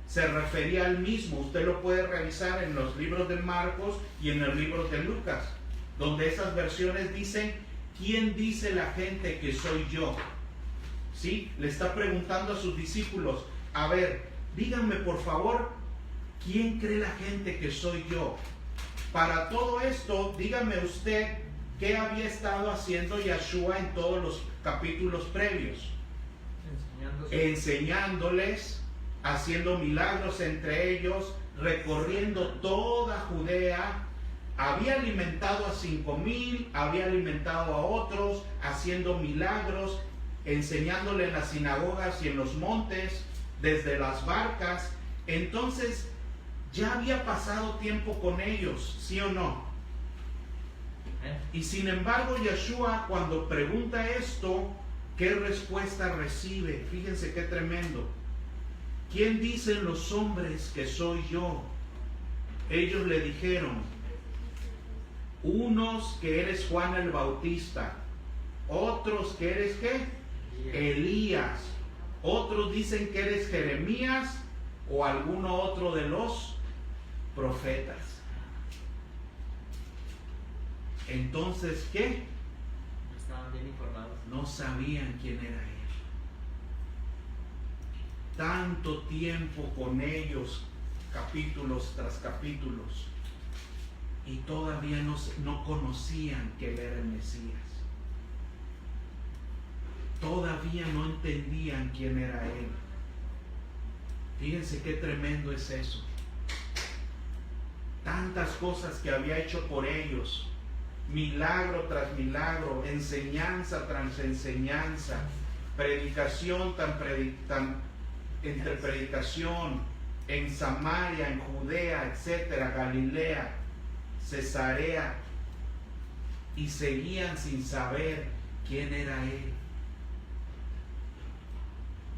Se refería al mismo. Usted lo puede revisar en los libros de Marcos y en el libro de Lucas, donde esas versiones dicen: ¿quién dice la gente que soy yo? ¿Sí? Le está preguntando a sus discípulos: a ver, díganme por favor, ¿quién cree la gente que soy yo? Para todo esto, dígame usted qué había estado haciendo Yeshua en todos los capítulos previos. Enseñándoles, haciendo milagros entre ellos, recorriendo toda Judea. Había alimentado a 5,000, había alimentado a otros, haciendo milagros, enseñándole en las sinagogas y en los montes, desde las barcas. Entonces, ya había pasado tiempo con ellos, ¿sí o no? Y sin embargo, Yeshua, cuando pregunta esto, ¿qué respuesta recibe? Fíjense qué tremendo. ¿Quién dicen los hombres que soy yo? Ellos le dijeron, unos que eres Juan el Bautista, otros que eres ¿qué? Elías. Otros dicen que eres Jeremías o alguno otro de los profetas. Entonces, ¿qué? Estaban bien informados. No sabían quién era él. Tanto tiempo con ellos, capítulos tras capítulos, y todavía no conocían que él era el Mesías. Todavía no entendían quién era él. Fíjense qué tremendo es eso. Tantas cosas que había hecho por ellos, milagro tras milagro, enseñanza tras enseñanza, predicación entre predicación en Samaria, en Judea, etcétera, Galilea, Cesarea, y seguían sin saber quién era él.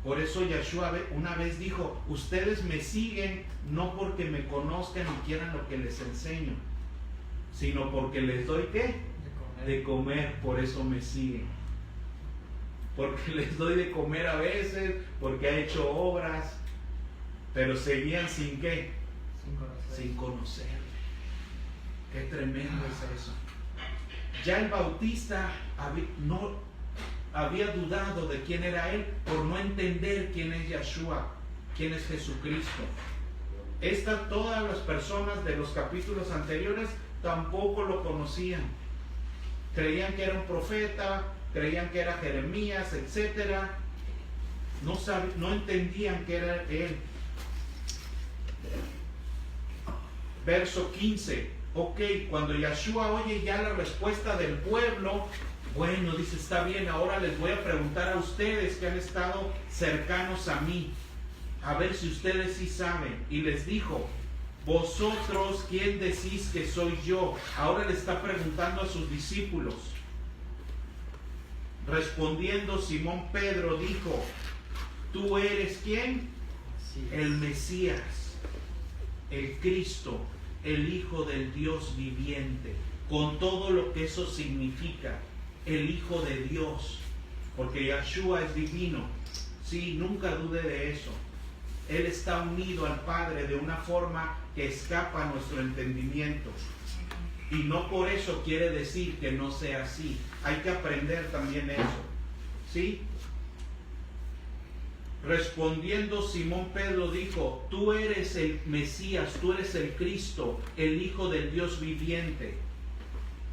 Por eso Yeshua una vez dijo, ustedes me siguen no porque me conozcan y quieran lo que les enseño, sino porque les doy ¿qué? De comer, por eso me siguen. Porque les doy de comer a veces, porque ha hecho obras, pero seguían sin ¿qué? Sin conocer. Qué tremendo es eso. Ya el Bautista había dudado de quién era él por no entender quién es Yeshua, quién es Jesucristo. Todas las personas de los capítulos anteriores tampoco lo conocían. Creían que era un profeta, creían que era Jeremías, etcétera. No entendían que era él. Verso 15. Ok, cuando Yeshua oye ya la respuesta del pueblo, bueno, dice, está bien, ahora les voy a preguntar a ustedes que han estado cercanos a mí, a ver si ustedes sí saben. Y les dijo, vosotros, ¿quién decís que soy yo? Ahora le está preguntando a sus discípulos. Respondiendo Simón Pedro dijo, ¿tú eres quién? El Mesías, el Cristo, el Hijo del Dios viviente, con todo lo que eso significa, el Hijo de Dios, porque Yeshua es divino. Sí, nunca dude de eso. Él está unido al Padre de una forma que escapa a nuestro entendimiento. Y no por eso quiere decir que no sea así. Hay que aprender también eso. ¿Sí? Respondiendo Simón Pedro dijo, tú eres el Mesías, tú eres el Cristo, el Hijo del Dios viviente.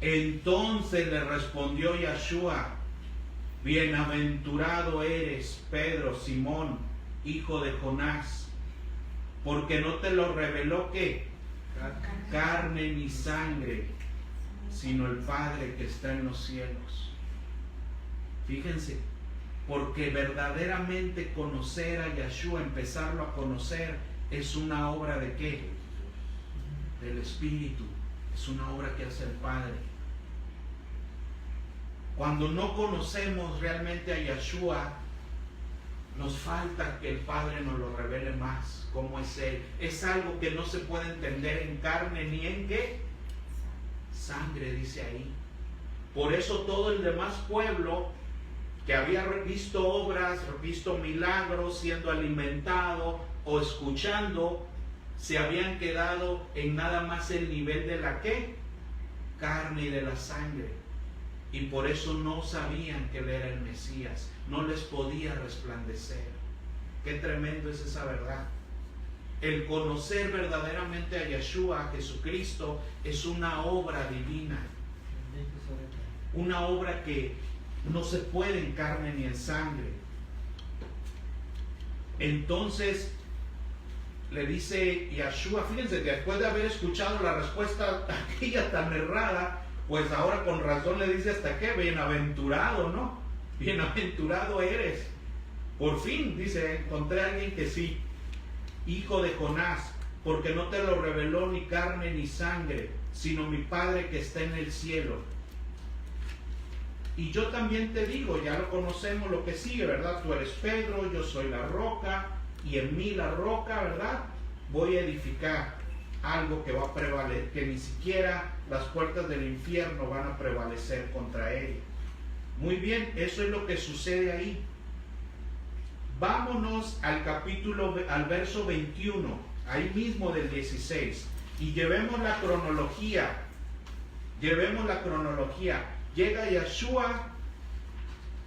Entonces le respondió Yeshua, bienaventurado eres, Pedro, Simón, hijo de Jonás, porque no te lo reveló ¿qué? Carne ni sangre, sino el Padre que está en los cielos. Fíjense, porque verdaderamente conocer a Yeshua, empezarlo a conocer, es una obra ¿de qué? Del Espíritu, es una obra que hace el Padre. Cuando no conocemos realmente a Yeshua, nos falta que el Padre nos lo revele más, cómo es Él. Es algo que no se puede entender en carne ni en ¿qué? Sangre, dice ahí. Por eso todo el demás pueblo que había visto obras, visto milagros, siendo alimentado o escuchando, se habían quedado en nada más el nivel de la ¿qué? Carne y de la sangre. Y por eso no sabían que Él era el Mesías, no les podía resplandecer. Qué tremendo es esa verdad. El conocer verdaderamente a Yeshua, a Jesucristo, es una obra divina. Una obra que no se puede en carne ni en sangre. Entonces le dice Yeshua, fíjense, después de haber escuchado la respuesta aquella tan errada, pues ahora con razón le dice hasta qué, bienaventurado, ¿no? Bienaventurado eres. Por fin, dice, encontré a alguien que sí, hijo de Jonás, porque no te lo reveló ni carne ni sangre, sino mi Padre que está en el cielo. y yo también te digo, ya lo conocemos lo que sigue, ¿verdad? Tú eres Pedro, yo soy la roca, y en mí la roca, ¿verdad? Voy a edificar algo que va a prevalecer, que ni siquiera las puertas del infierno van a prevalecer contra ella. Muy bien, eso es lo que sucede ahí. Vámonos al verso 21, ahí mismo del 16, y llevemos la cronología. Llega Yeshua,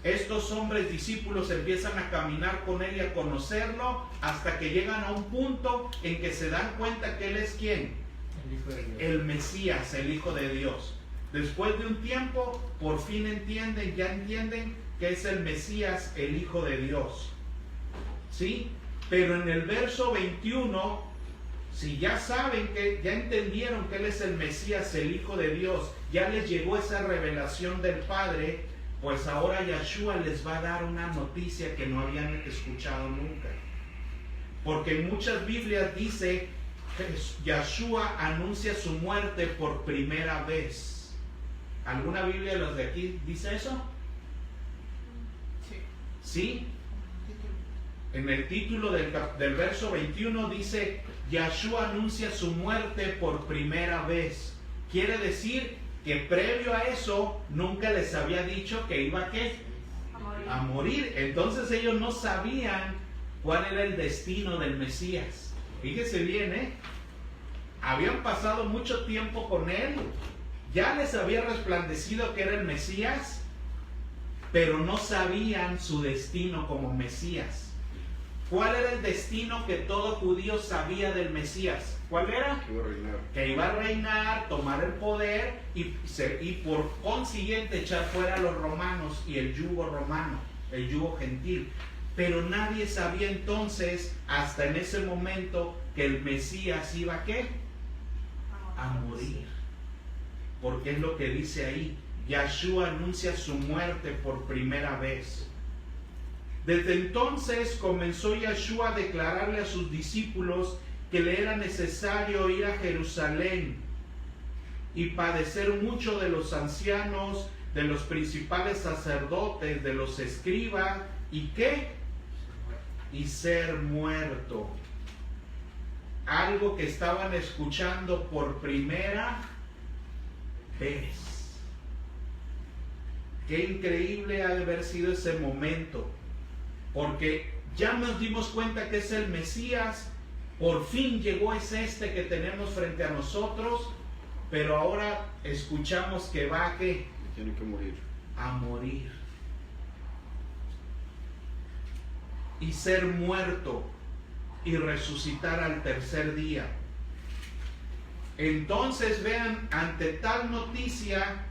estos hombres discípulos empiezan a caminar con él y a conocerlo, hasta que llegan a un punto en que se dan cuenta que él es ¿quién? El Hijo de Dios. El Mesías, el Hijo de Dios. Después de un tiempo, por fin entienden que es el Mesías, el Hijo de Dios. ¿Sí? Pero en el verso 21, si ya saben ya entendieron que él es el Mesías, el Hijo de Dios, ya les llegó esa revelación del Padre, pues ahora Yeshua les va a dar una noticia que no habían escuchado nunca. Porque en muchas Biblias dice que Yeshua anuncia su muerte por primera vez. ¿Alguna Biblia de los de aquí dice eso? Sí. ¿Sí? En el título del verso 21 dice, Yeshua anuncia su muerte por primera vez. Quiere decir que previo a eso nunca les había dicho que iba ¿qué? A morir. Entonces ellos no sabían cuál era el destino del Mesías. Fíjese bien, habían pasado mucho tiempo con él, ya les había resplandecido que era el Mesías, pero no sabían su destino como Mesías. ¿Cuál era el destino que todo judío sabía del Mesías? ¿Cuál era? Que iba a reinar. Que iba a reinar, tomar el poder y por consiguiente echar fuera a los romanos y el yugo romano, el yugo gentil. Pero nadie sabía entonces, hasta en ese momento, que el Mesías iba ¿a qué? A morir. Porque es lo que dice ahí. Yeshua anuncia su muerte por primera vez. Desde entonces comenzó Yeshua a declararle a sus discípulos que le era necesario ir a Jerusalén y padecer mucho de los ancianos, de los principales sacerdotes, de los escribas, ¿y qué? Y ser muerto. Algo que estaban escuchando por primera vez. Qué increíble ha de haber sido ese momento. Porque ya nos dimos cuenta que es el Mesías, por fin llegó este que tenemos frente a nosotros, pero ahora escuchamos que va a ¿qué? Tiene que morir. A morir. Y ser muerto y resucitar al tercer día. Entonces vean, ante tal noticia,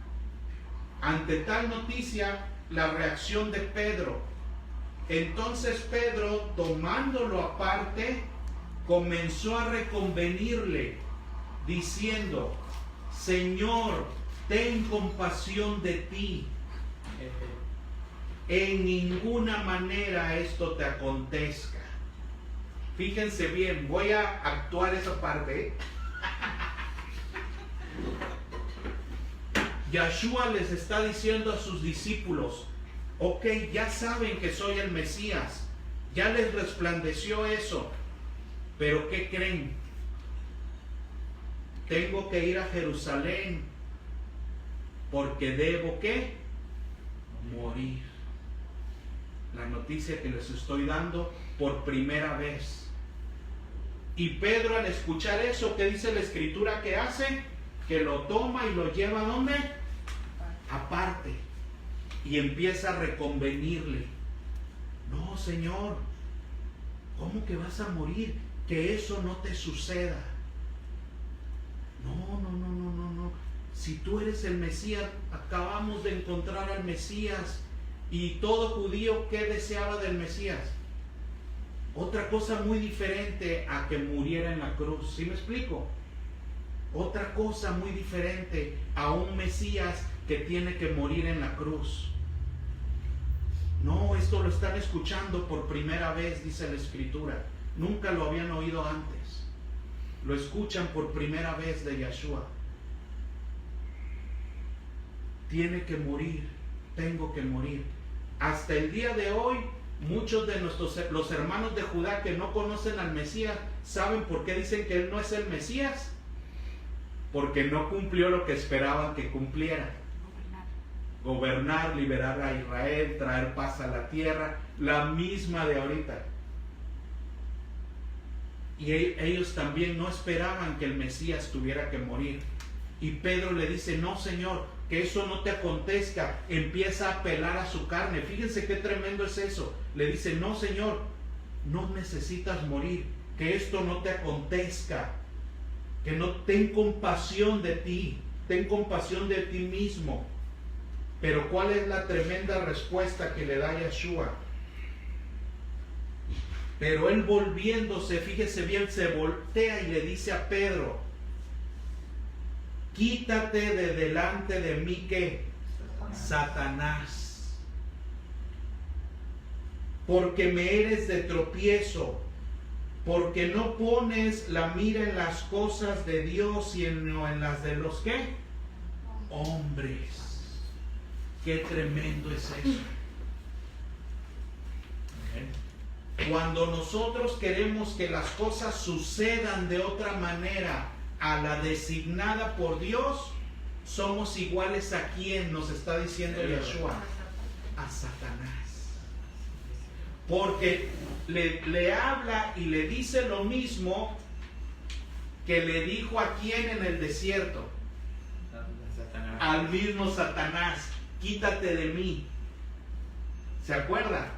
la reacción de Pedro. Entonces Pedro, tomándolo aparte, comenzó a reconvenirle, diciendo, Señor, ten compasión de ti. En ninguna manera esto te acontezca. Fíjense bien, voy a actuar esa parte. Yeshua les está diciendo a sus discípulos, ok, ya saben que soy el Mesías, ya les resplandeció eso, pero ¿qué creen? Tengo que ir a Jerusalén, porque debo ¿qué? Morir. La noticia que les estoy dando por primera vez. Y Pedro, al escuchar eso, ¿qué dice la Escritura que hace? Que lo toma y lo lleva ¿a dónde? Aparte. Y empieza a reconvenirle. No, Señor, ¿cómo que vas a morir? Que eso no te suceda. No. Si tú eres el Mesías, acabamos de encontrar al Mesías. Y todo judío, ¿qué deseaba del Mesías? Otra cosa muy diferente a que muriera en la cruz. ¿Sí me explico? Otra cosa muy diferente a un Mesías que tiene que morir en la cruz. No, esto lo están escuchando por primera vez, dice la Escritura. Nunca lo habían oído antes. Lo escuchan por primera vez de Yeshua. Tiene que morir. tengo que morir. Hasta el día de hoy, muchos de los hermanos de Judá que no conocen al Mesías, ¿saben por qué dicen que él no es el Mesías? Porque no cumplió lo que esperaban que cumpliera. Gobernar, liberar a Israel, traer paz a la tierra, la misma de ahorita. Y ellos también no esperaban que el Mesías tuviera que morir. Y Pedro le dice, no, Señor, que eso no te acontezca. Empieza a apelar a su carne. Fíjense qué tremendo es eso. Le dice, no, Señor, no necesitas morir. Que esto no te acontezca. Que no, ten compasión de ti. Ten compasión de ti mismo. Pero ¿cuál es la tremenda respuesta que le da Yeshua? Pero él volviéndose, fíjese bien, se voltea y le dice a Pedro, quítate de delante de mí, ¿qué? Satanás. Porque me eres de tropiezo, porque no pones la mira en las cosas de Dios, sino en las de los ¿qué? Hombres. Qué tremendo es eso. Cuando nosotros queremos que las cosas sucedan de otra manera a la designada por Dios, somos iguales a quien nos está diciendo Yeshua, a Satanás. Porque le habla y le dice lo mismo que le dijo a quien en el desierto, al mismo Satanás, quítate de mí. ¿Se acuerda?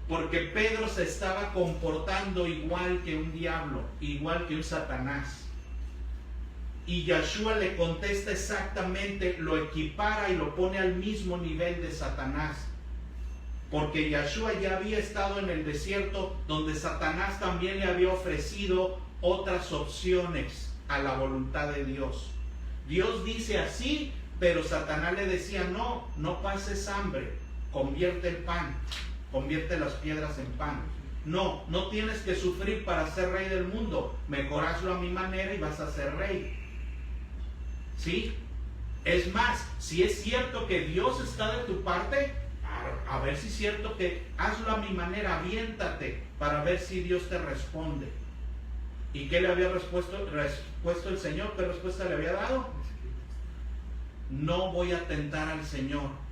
Porque Pedro se estaba comportando igual que un diablo, igual que un Satanás. Y Yeshua le contesta exactamente, lo equipara y lo pone al mismo nivel de Satanás. Porque Yeshua ya había estado en el desierto, donde Satanás también le había ofrecido otras opciones a la voluntad de Dios. Dios dice así, pero Satanás le decía, no, no pases hambre, convierte el pan. Convierte las piedras en pan. No, no tienes que sufrir para ser rey del mundo. Mejor hazlo a mi manera y vas a ser rey. ¿Sí? Es más, si es cierto que Dios está de tu parte, a ver si es cierto que hazlo a mi manera, aviéntate para ver si Dios te responde. ¿Y qué le había respuesto el Señor? ¿Qué respuesta le había dado? No voy a tentar al Señor.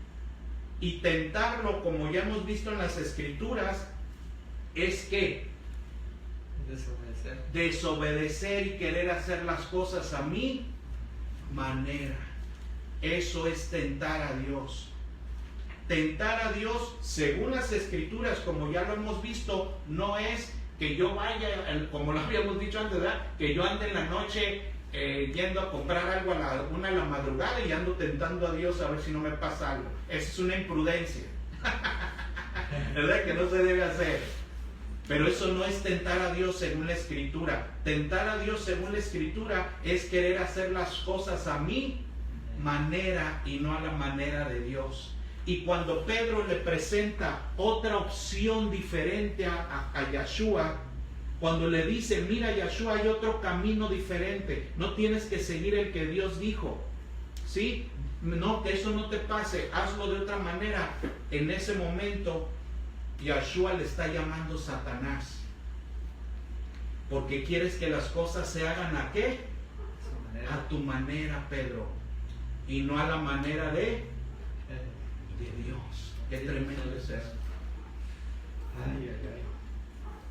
Y tentarlo, como ya hemos visto en las Escrituras, es que desobedecer y querer hacer las cosas a mi manera. Eso es tentar a Dios. Tentar a Dios, según las Escrituras, como ya lo hemos visto, no es que yo vaya, como lo habíamos dicho antes, ¿verdad? Que yo ande en la noche yendo a comprar algo a la 1 de la madrugada y ando tentando a Dios a ver si no me pasa algo. Eso es una imprudencia. ¿Verdad? Que no se debe hacer. Pero eso no es tentar a Dios según la Escritura. Tentar a Dios según la Escritura es querer hacer las cosas a mi manera y no a la manera de Dios. Y cuando Pedro le presenta otra opción diferente a Yeshua, cuando le dice, mira Yeshua, hay otro camino diferente, no tienes que seguir el que Dios dijo, ¿sí? No, que eso no te pase, hazlo de otra manera. En ese momento, Yeshua le está llamando Satanás, porque quieres que las cosas se hagan ¿a qué? A tu manera, Pedro, y no a la manera de Dios. Qué tremendo es eso.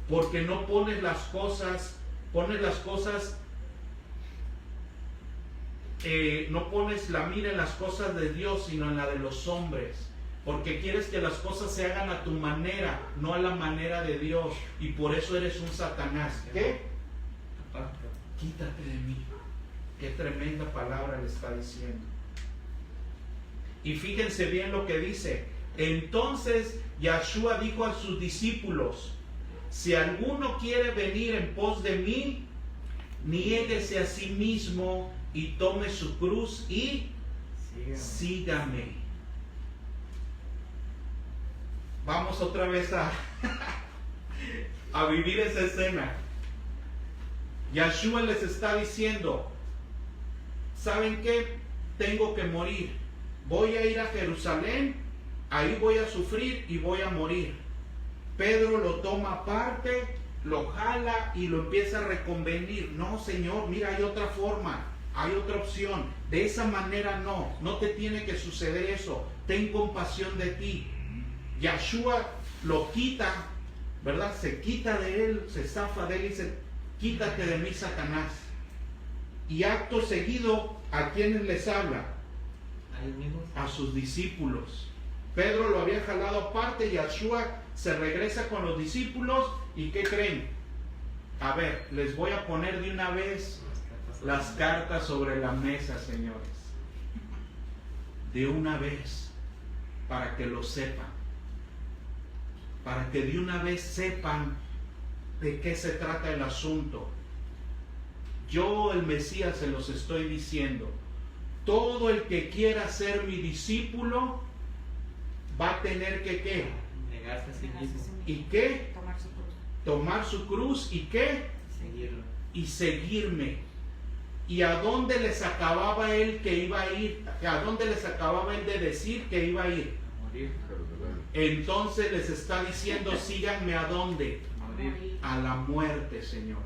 Porque no pones las cosas, no pones la mira en las cosas de Dios, sino en la de los hombres. Porque quieres que las cosas se hagan a tu manera, no a la manera de Dios. Y por eso eres un Satanás. ¿Qué? Quítate de mí. Qué tremenda palabra le está diciendo. Y fíjense bien lo que dice. Entonces Yeshua dijo a sus discípulos, si alguno quiere venir en pos de mí, niéguese a sí mismo y tome su cruz y sígame. Vamos otra vez a vivir esa escena. Yeshua les está diciendo, ¿saben qué? Tengo que morir. voy a ir a Jerusalén, ahí voy a sufrir y voy a morir. Pedro lo toma aparte, lo jala y lo empieza a reconvenir. No, Señor, mira, hay otra forma, hay otra opción. De esa manera no te tiene que suceder eso. Ten compasión de ti. Yahshua lo quita, ¿verdad? Se quita de él, se zafa de él y dice, quítate de mí, Satanás. Y acto seguido, ¿a quiénes les habla? ¿A ellos mismos? A sus discípulos. Pedro lo había jalado aparte, Yahshua se regresa con los discípulos y ¿qué creen? A ver, les voy a poner de una vez las cartas sobre la mesa, señores. De una vez, para que lo sepan. Para que de una vez sepan de qué se trata el asunto. Yo, el Mesías, se los estoy diciendo. Todo el que quiera ser mi discípulo va a tener que ¿qué? Negarse a sí mismo. ¿Y qué? Tomar su cruz. Tomar su cruz y ¿qué? Seguirlo. Y seguirme. ¿Y a dónde les acababa él que iba a ir? ¿A dónde les acababa él de decir que iba a ir? A morir. Entonces les está diciendo, síganme a dónde? A morir. A la muerte, señores.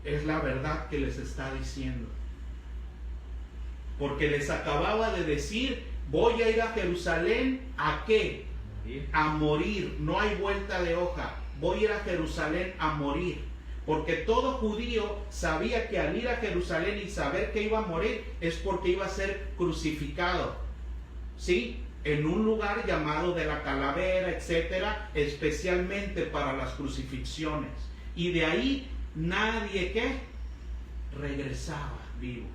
Es la verdad que les está diciendo. Porque les acababa de decir, voy a ir a Jerusalén, ¿a qué? A morir. A morir. No hay vuelta de hoja. Voy a ir a Jerusalén a morir. Porque todo judío sabía que al ir a Jerusalén y saber que iba a morir es porque iba a ser crucificado. ¿Sí? En un lugar llamado de la calavera, etcétera, especialmente para las crucifixiones. Y de ahí nadie ¿qué? Regresaba vivo.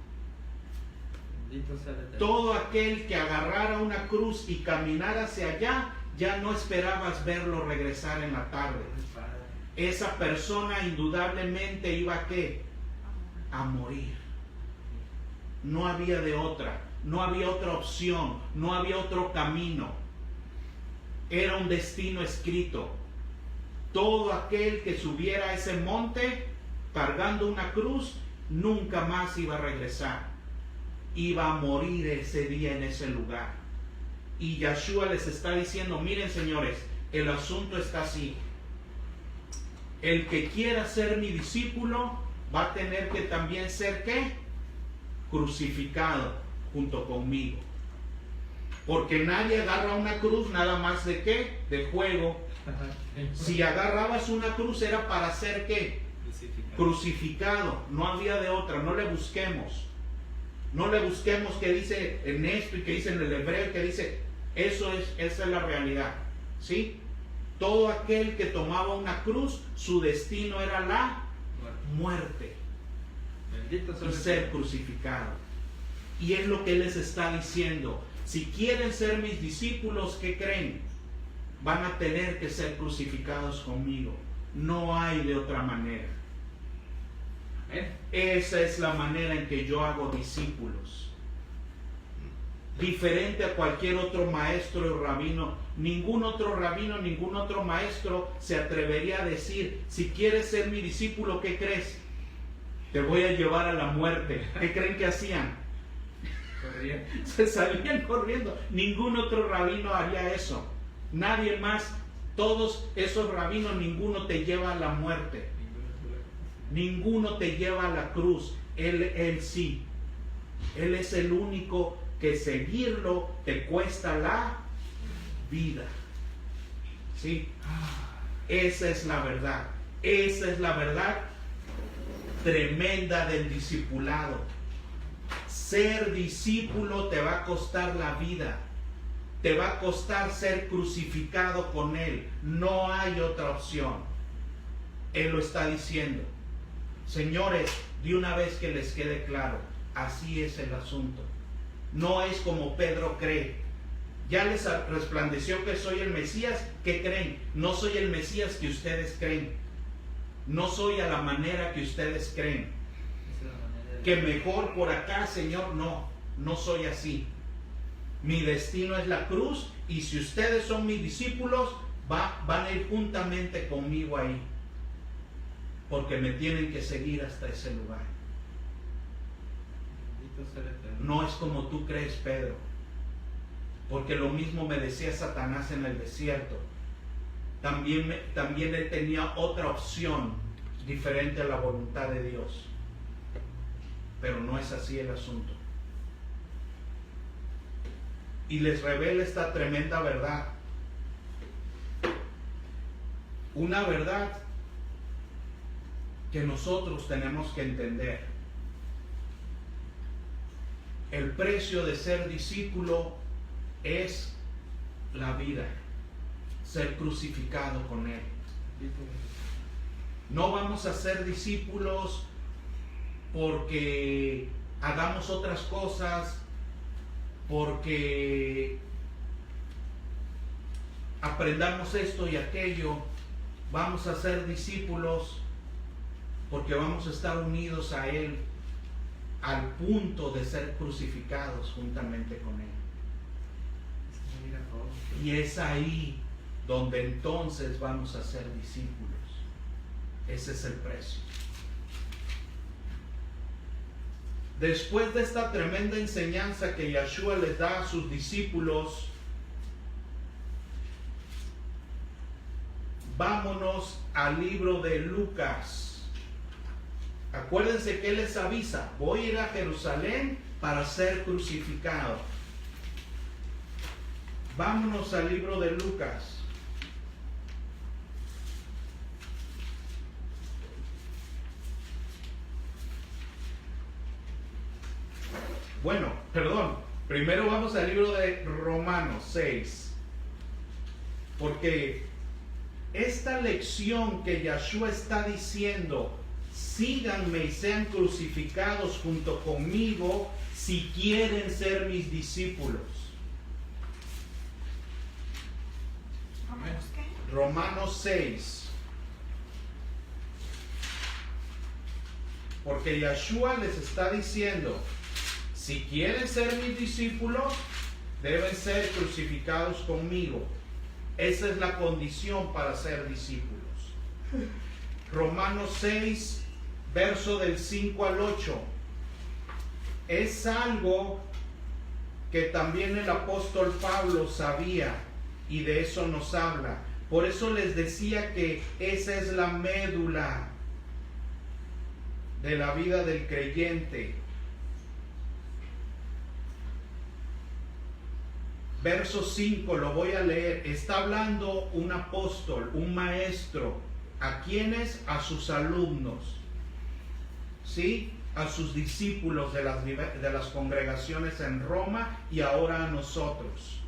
Bendito sea el Eterno. Todo aquel que agarrara una cruz y caminara hacia allá, ya no esperabas verlo regresar en la tarde. Padre. Esa persona indudablemente iba a ¿qué? A morir. No había de otra, no había otra opción, no había otro camino. Era un destino escrito. Todo aquel que subiera a ese monte cargando una cruz, nunca más iba a regresar. Iba a morir ese día en ese lugar. Y Yahshua les está diciendo, miren señores, el asunto está así. El que quiera ser mi discípulo va a tener que también ser ¿qué? Crucificado junto conmigo. Porque nadie agarra una cruz nada más de ¿qué? De juego. Si agarrabas una cruz era para ser ¿qué? Crucificado. No había de otra. No le busquemos. No le busquemos que dice en esto y que dice en el hebreo, que dice, esa es la realidad. ¿Sí? Todo aquel que tomaba una cruz, su destino era la muerte. Bendito sea Y el ser Eterno. crucificado. Y es lo que Él les está diciendo. Si quieren ser mis discípulos, ¿qué creen? Van a tener que ser crucificados conmigo. No hay de otra manera. Amén. Esa es la manera en que yo hago discípulos. Diferente a cualquier otro maestro o rabino. Ningún otro rabino, ningún otro maestro se atrevería a decir, si quieres ser mi discípulo, ¿qué crees? Te voy a llevar a la muerte. ¿Qué creen que hacían? Corría. Se salían corriendo. Ningún otro rabino haría eso. Nadie más. Todos esos rabinos, ninguno te lleva a la muerte. Ninguno te lleva a la cruz. Él sí. Él es el único que seguirlo te cuesta la vida. ¿Sí? Esa es la verdad. Esa es la verdad tremenda del discipulado. Ser discípulo te va a costar la vida. Te va a costar ser crucificado con Él. No hay otra opción. Él lo está diciendo. Señores, de una vez que les quede claro, así es el asunto. No es como Pedro cree. Ya les resplandeció que soy el Mesías. ¿Qué creen? No soy el Mesías que ustedes creen. No soy a la manera que ustedes creen. Esa es la manera de- Que mejor por acá, Señor, no soy así. Mi destino es la cruz y si ustedes son mis discípulos, van a ir juntamente conmigo ahí. Porque me tienen que seguir hasta ese lugar. Bendito sea el Eterno. No es como tú crees, Pedro. Porque lo mismo me decía Satanás en el desierto. También él tenía otra opción diferente a la voluntad de Dios. Pero no es así el asunto. Y les revela esta tremenda verdad. Una verdad que nosotros tenemos que entender. El precio de ser discípulo es la vida, ser crucificado con Él. No vamos a ser discípulos porque hagamos otras cosas, porque aprendamos esto y aquello. Vamos a ser discípulos porque vamos a estar unidos a Él al punto de ser crucificados juntamente con Él. Y es ahí donde entonces vamos a ser discípulos. Ese es el precio. Después de esta tremenda enseñanza que Yeshua les da a sus discípulos, vámonos al libro de Lucas. Acuérdense que Él les avisa: voy a ir a Jerusalén para ser crucificado. Vámonos al libro de Lucas. Bueno, perdón. Primero vamos al libro de Romanos 6. Porque esta lección que Yeshua está diciendo: síganme y sean crucificados junto conmigo si quieren ser mis discípulos. ¿Romanos qué? Romanos 6. Porque Yeshua les está diciendo: si quieren ser mis discípulos, deben ser crucificados conmigo. Esa es la condición para ser discípulos. Romanos 6, verso del 5 al 8. Es algo que también el apóstol Pablo sabía, y de eso nos habla. Por eso les decía que esa es la médula de la vida del creyente. Verso 5, lo voy a leer. Está hablando un apóstol, un maestro. ¿A quiénes? A sus alumnos. ¿Sí? A sus discípulos de las congregaciones en Roma, y ahora a nosotros.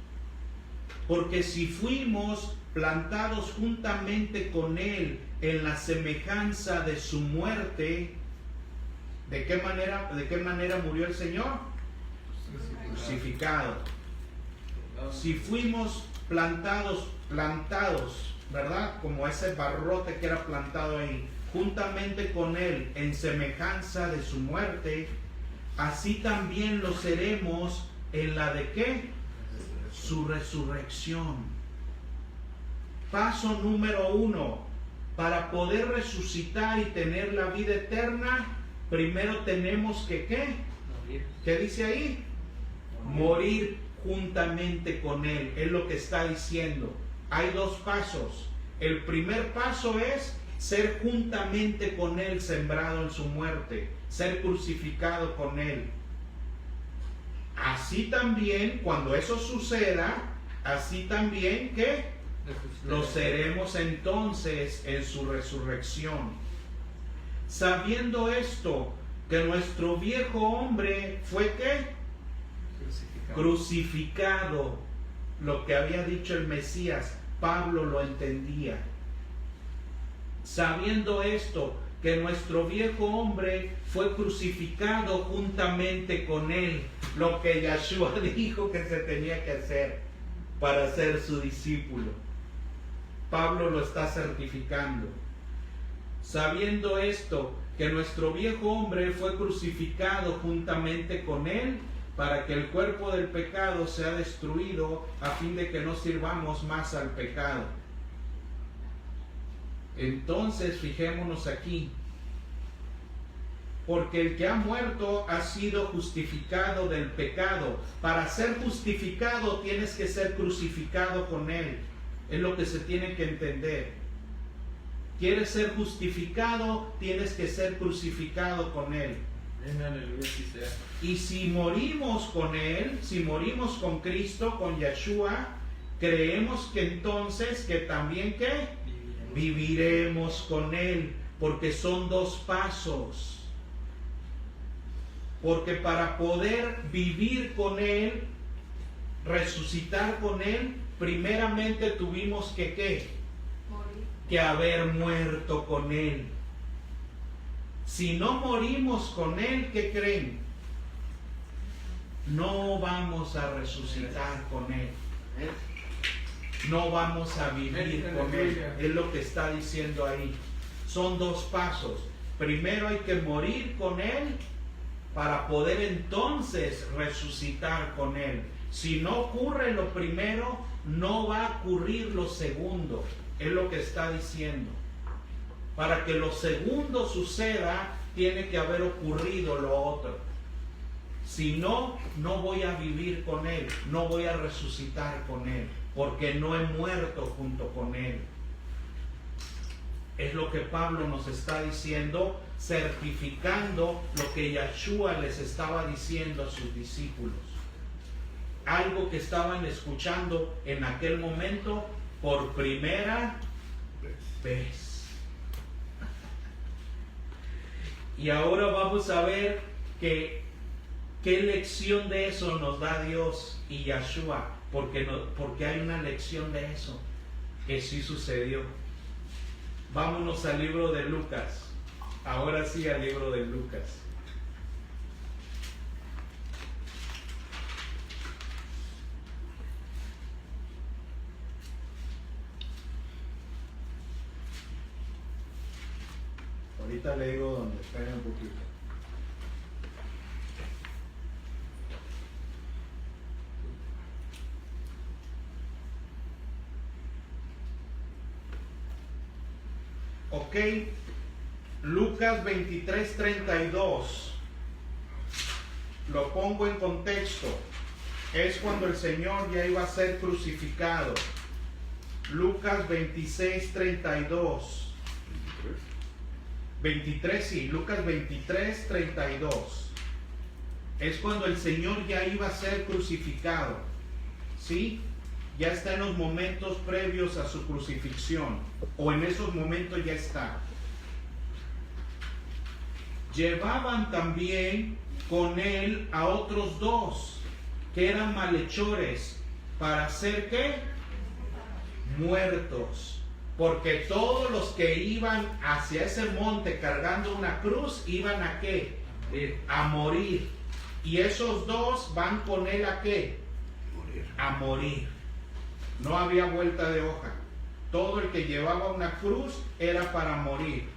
Porque si fuimos plantados juntamente con Él en la semejanza de su muerte, ¿de qué manera murió el Señor? Crucificado. Si fuimos plantados, ¿verdad? Como ese barrote que era plantado ahí, juntamente con Él en semejanza de su muerte, así también lo seremos en la de ¿qué? Su resurrección. Paso número 1. Para poder resucitar y tener la vida eterna, primero tenemos que ¿qué? Morir. ¿Qué dice ahí? Morir juntamente con Él. Es lo que está diciendo. Hay dos pasos. El primer paso es ser juntamente con Él, sembrado en su muerte, ser crucificado con Él. Así también, cuando eso suceda, así también que lo seremos entonces en su resurrección. Sabiendo esto, que nuestro viejo hombre fue ¿qué? Crucificado. Lo que había dicho el Mesías, Pablo lo entendía. Sabiendo esto, que nuestro viejo hombre fue crucificado juntamente con Él. Lo que Yeshua dijo que se tenía que hacer para ser su discípulo. Pablo lo está certificando. Sabiendo esto, que nuestro viejo hombre fue crucificado juntamente con Él, para que el cuerpo del pecado sea destruido, a fin de que no sirvamos más al pecado. Entonces, fijémonos aquí. porque el que ha muerto ha sido justificado del pecado. Para ser justificado tienes que ser crucificado con él. Es lo que se tiene que entender. ¿Quieres ser justificado? Tienes que ser crucificado con él. Aleluya, sí sea. Y si morimos con él, si morimos con Cristo, con Yeshua, creemos que entonces que también ¿qué? Viviremos con él, porque son dos pasos. Porque para poder vivir con él, resucitar con él, primeramente tuvimos que ¿qué? Morir. Que haber muerto con él. Si no morimos con él, ¿qué creen? No vamos a resucitar con él. No vamos a vivir con él. Es lo que está diciendo ahí. Son dos pasos. Primero hay que morir con él para poder entonces resucitar con él. Si no ocurre lo primero, no va a ocurrir lo segundo. Es lo que está diciendo. Para que lo segundo suceda, tiene que haber ocurrido lo otro. Si no, no voy a vivir con él, no voy a resucitar con él, porque no he muerto junto con él. Es lo que Pablo nos está diciendo, certificando lo que Yeshua les estaba diciendo a sus discípulos. Algo que estaban escuchando en aquel momento por primera vez. Y ahora vamos a ver qué lección de eso nos da Dios y Yeshua, porque hay una lección de eso que sí sucedió. Vámonos al libro de Lucas. Ahora sí al libro de Lucas. Ahorita le digo donde esperen un poquito. Ok, Lucas 23:32. Lo pongo en contexto. Es cuando el Señor ya iba a ser crucificado. Lucas 26:32. 23, sí, Lucas 23:32. Es cuando el Señor ya iba a ser crucificado. ¿Sí? Ya está en los momentos previos a su crucifixión, o en esos momentos ya está. Llevaban también con él a otros dos que eran malhechores para ser ¿qué? Muertos. Porque todos los que iban hacia ese monte cargando una cruz iban a ¿qué? A morir. Y esos dos van con él a ¿qué? A morir. No había vuelta de hoja. Todo el que llevaba una cruz era para morir.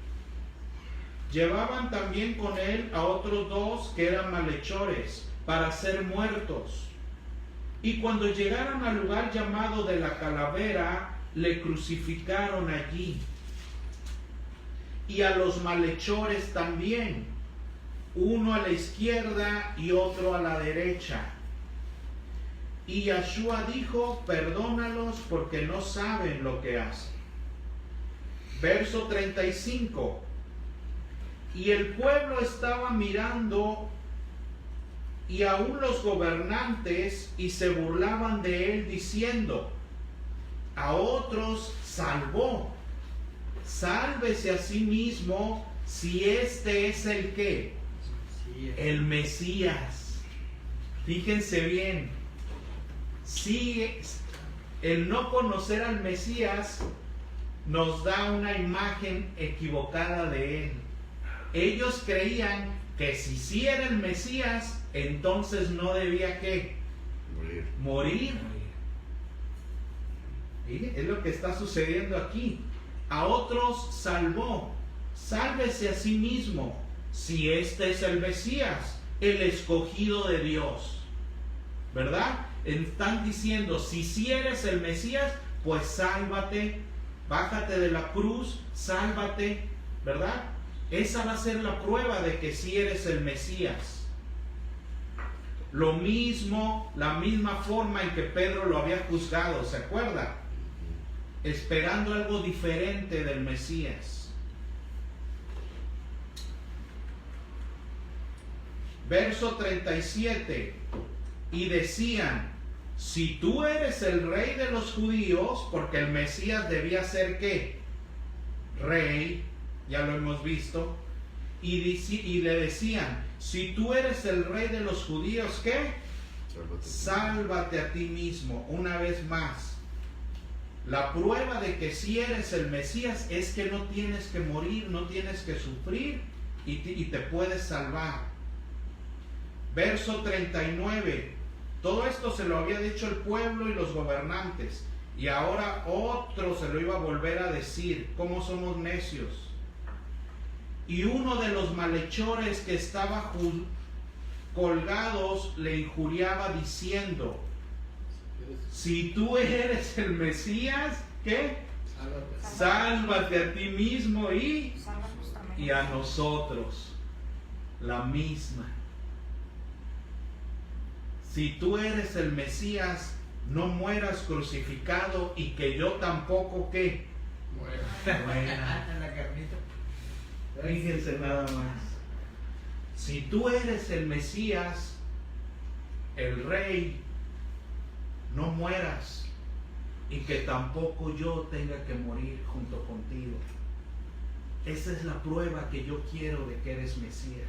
Llevaban también con él a otros dos que eran malhechores para ser muertos. Y cuando llegaron al lugar llamado de la Calavera, le crucificaron allí. Y a los malhechores también, uno a la izquierda y otro a la derecha. Y Yeshua dijo: perdónalos porque no saben lo que hacen. Verso 35. Y el pueblo estaba mirando, y aún los gobernantes, y se burlaban de él diciendo: a otros salvó, sálvese a sí mismo, si este es el ¿qué? El Mesías. Fíjense bien. Si el no conocer al Mesías nos da una imagen equivocada de él. Ellos creían que si sí era el Mesías, entonces no debía ¿qué? Morir. ¿Sí? Es lo que está sucediendo aquí. A otros salvó, sálvese a sí mismo, si este es el Mesías, el escogido de Dios. ¿Verdad? Están diciendo: si eres el Mesías, pues sálvate, bájate de la cruz, sálvate, ¿verdad? Esa va a ser la prueba de que sí eres el Mesías. Lo mismo, la misma forma en que Pedro lo había juzgado, ¿se acuerda? Esperando algo diferente del Mesías. Verso 37. Y decían: si tú eres el rey de los judíos, porque el Mesías debía ser ¿qué? Rey, ya lo hemos visto. Y le decían: si tú eres el rey de los judíos, ¿qué? Sálvate a ti mismo. Una vez más, la prueba de que si eres el Mesías es que no tienes que morir, no tienes que sufrir y te puedes salvar. Verso 39. Todo esto se lo había dicho el pueblo y los gobernantes, y ahora otro se lo iba a volver a decir. ¿Cómo somos necios? Y uno de los malhechores que estaba colgados le injuriaba diciendo: si tú eres el Mesías, ¿qué? Sálvate a ti mismo y a nosotros. La misma. Si tú eres el Mesías, no mueras crucificado, y que yo tampoco, ¿qué? Muera. En la carnita. Fíjense nada más. Si tú eres el Mesías, el Rey, no mueras, y que tampoco yo tenga que morir junto contigo. Esa es la prueba que yo quiero de que eres Mesías.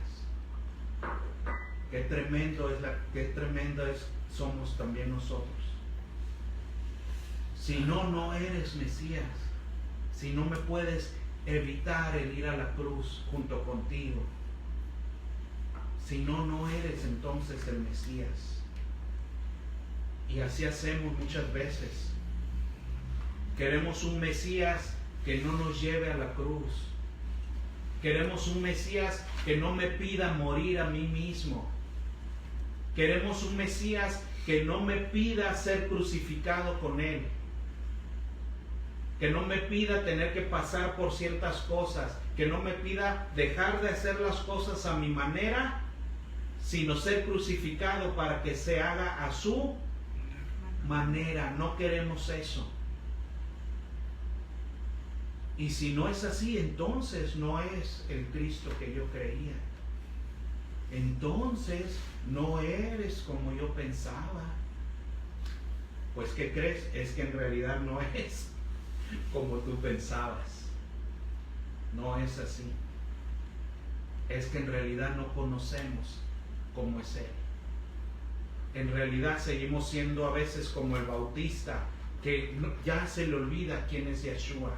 Qué tremenda somos también nosotros. Si no eres Mesías. Si no me puedes evitar el ir a la cruz junto contigo. Si no eres entonces el Mesías. Y así hacemos muchas veces. Queremos un Mesías que no nos lleve a la cruz. Queremos un Mesías que no me pida morir a mí mismo. Queremos un Mesías que no me pida ser crucificado con Él. Que no me pida tener que pasar por ciertas cosas. Que no me pida dejar de hacer las cosas a mi manera, sino ser crucificado para que se haga a su manera. No queremos eso. Y si no es así, entonces no es el Cristo que yo creía. Entonces no eres como yo pensaba. Pues ¿qué crees? Es que en realidad no es como tú pensabas. No es así. Es que en realidad no conocemos cómo es Él. En realidad seguimos siendo a veces como el Bautista, que ya se le olvida quién es Yeshua,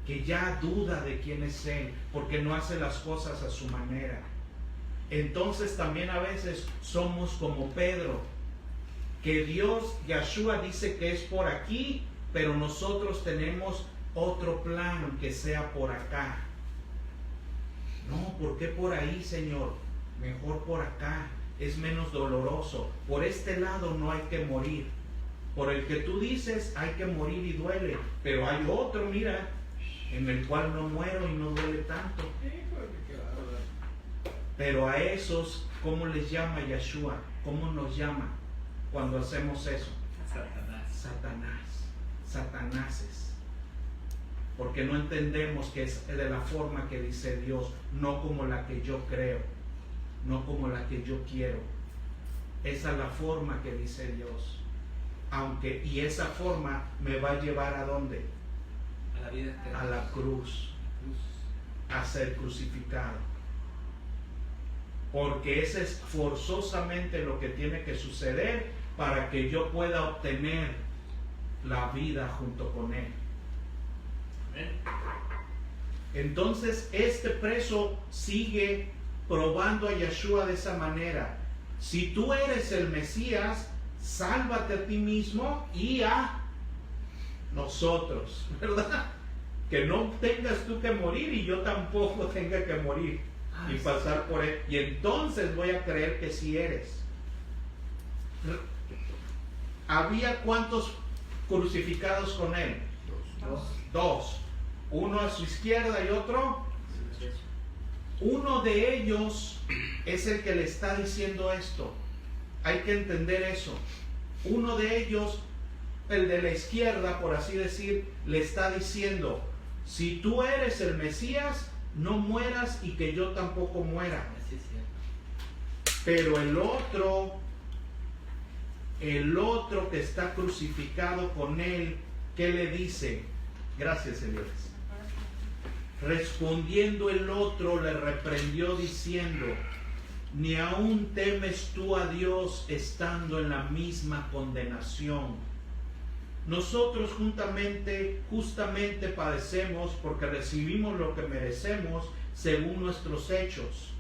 que ya duda de quién es Él, porque no hace las cosas a su manera. Entonces también a veces somos como Pedro, que Dios, Yeshua, dice que es por aquí, pero nosotros tenemos otro plan que sea por acá. No, ¿por qué por ahí, Señor? Mejor por acá, es menos doloroso. Por este lado no hay que morir. Por el que tú dices hay que morir y duele, pero hay otro, mira, en el cual no muero y no duele tanto. Pero a esos, ¿cómo les llama Yeshua? ¿Cómo nos llama cuando hacemos eso? Satanáses. Porque no entendemos que es de la forma que dice Dios, no como la que yo creo, no como la que yo quiero. Esa es la forma que dice Dios. Y esa forma me va a llevar ¿a dónde? A la vida eterna. A la cruz, a ser crucificado. Porque ese es forzosamente lo que tiene que suceder para que yo pueda obtener la vida junto con Él. Entonces este preso sigue probando a Yeshua de esa manera. Si tú eres el Mesías, sálvate a ti mismo y a nosotros, ¿verdad? Que no tengas tú que morir y yo tampoco tenga que morir y pasar por Él. Y entonces voy a creer que sí eres. ¿Había cuántos crucificados con Él? Dos. Dos. Uno a su izquierda y otro Uno de ellos es el que le está diciendo esto. Hay que entender eso. Uno de ellos, el de la izquierda, por así decir, le está diciendo: si tú eres el Mesías, no mueras y que yo tampoco muera. Así es cierto. Pero el otro que está crucificado con él, ¿qué le dice? Gracias, Elías. Respondiendo el otro le reprendió diciendo: ni aún temes tú a Dios estando en la misma condenación. Nosotros justamente padecemos porque recibimos lo que merecemos según nuestros hechos.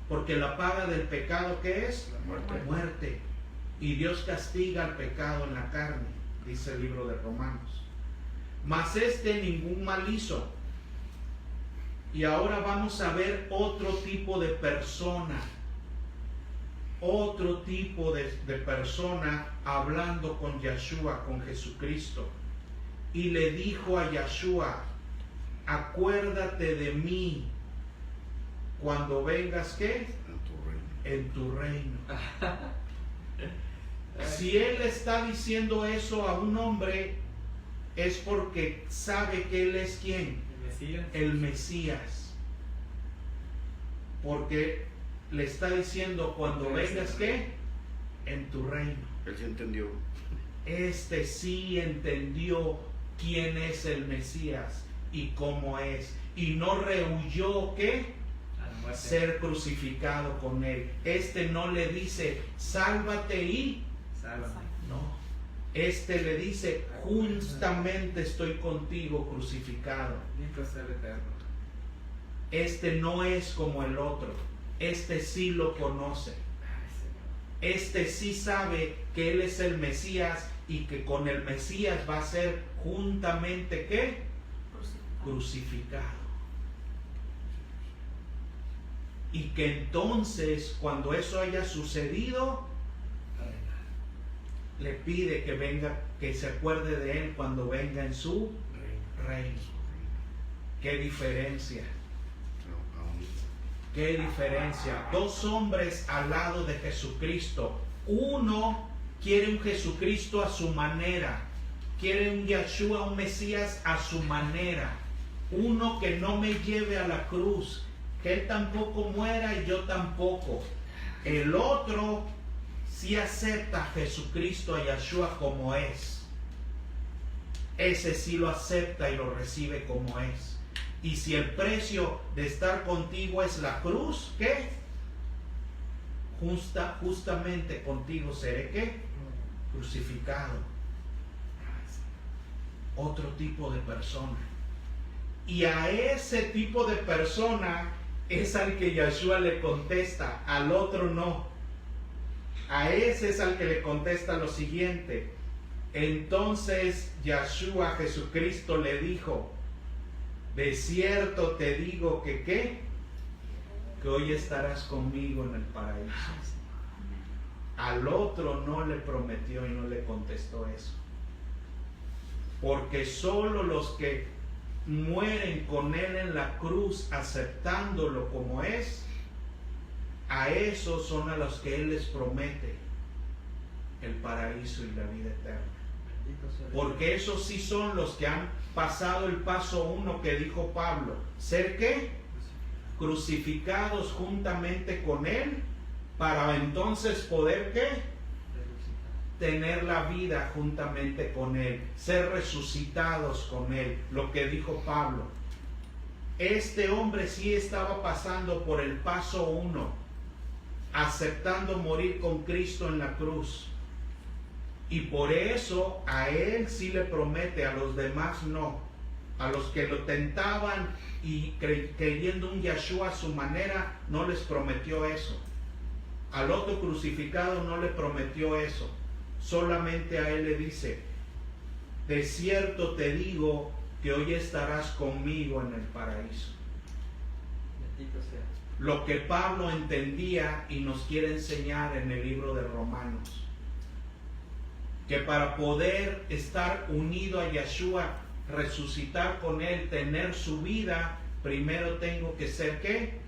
Porque la paga del pecado, ¿qué es? Muerte. Y Dios castiga al pecado en la carne, dice el libro de Romanos. Mas ningún mal hizo. Y ahora vamos a ver otro tipo de persona. Otro tipo de persona hablando con Yeshua, con Jesucristo. Y le dijo a Yeshua: acuérdate de mí cuando vengas, ¿qué? En tu reino. Si él está diciendo eso a un hombre, es porque sabe que él es ¿quién? El Mesías. El Mesías. Porque le está diciendo: cuando vengas, ¿qué? En tu reino. Él sí entendió. Este sí entendió quién es el Mesías y cómo es. Y no rehuyó, ¿qué? A la muerte. Ser crucificado con él. Este no le dice: sálvate y... Sálvame. No. Este le dice: justamente estoy contigo crucificado. Bendito sea el Eterno. Este no es como el otro. Este sí lo conoce. Ay, Señor. Este sí sabe que él es el Mesías y que con el Mesías va a ser juntamente ¿qué? Crucificado. Y que entonces, cuando eso haya sucedido, le pide que venga, que se acuerde de él cuando venga en su reino. ¿Qué diferencia? ¿Qué diferencia? Dos hombres al lado de Jesucristo. Uno quiere un Jesucristo a su manera. Quiere un Yeshua, un Mesías a su manera. Uno que no me lleve a la cruz. Que él tampoco muera y yo tampoco. El otro sí acepta a Jesucristo, a Yeshua como es. Ese sí lo acepta y lo recibe como es. Y si el precio de estar contigo es la cruz, ¿qué? Justamente contigo seré, ¿qué? Crucificado. Otro tipo de persona. Y a ese tipo de persona es al que Yeshua le contesta, al otro no. A ese es al que le contesta lo siguiente: entonces Yeshua, Jesucristo, le dijo: de cierto te digo que ¿qué? Que hoy estarás conmigo en el paraíso. Al otro no le prometió y no le contestó eso. Porque solo los que mueren con él en la cruz, aceptándolo como es, a esos son a los que él les promete el paraíso y la vida eterna. Porque esos sí son los que han pasado el paso 1 que dijo Pablo: ¿ser qué? Crucificados juntamente con él, para entonces poder ¿qué? Tener la vida juntamente con él, ser resucitados con él, lo que dijo Pablo. Este hombre sí estaba pasando por el paso 1, aceptando morir con Cristo en la cruz. Y por eso a él sí le promete, a los demás no. A los que lo tentaban y creyendo un Yeshua a su manera, no les prometió eso. Al otro crucificado no le prometió eso. Solamente a él le dice: de cierto te digo que hoy estarás conmigo en el paraíso. Bendito sea. Lo que Pablo entendía y nos quiere enseñar en el libro de Romanos. Que para poder estar unido a Yeshua, resucitar con él, tener su vida, primero tengo que ser ¿qué?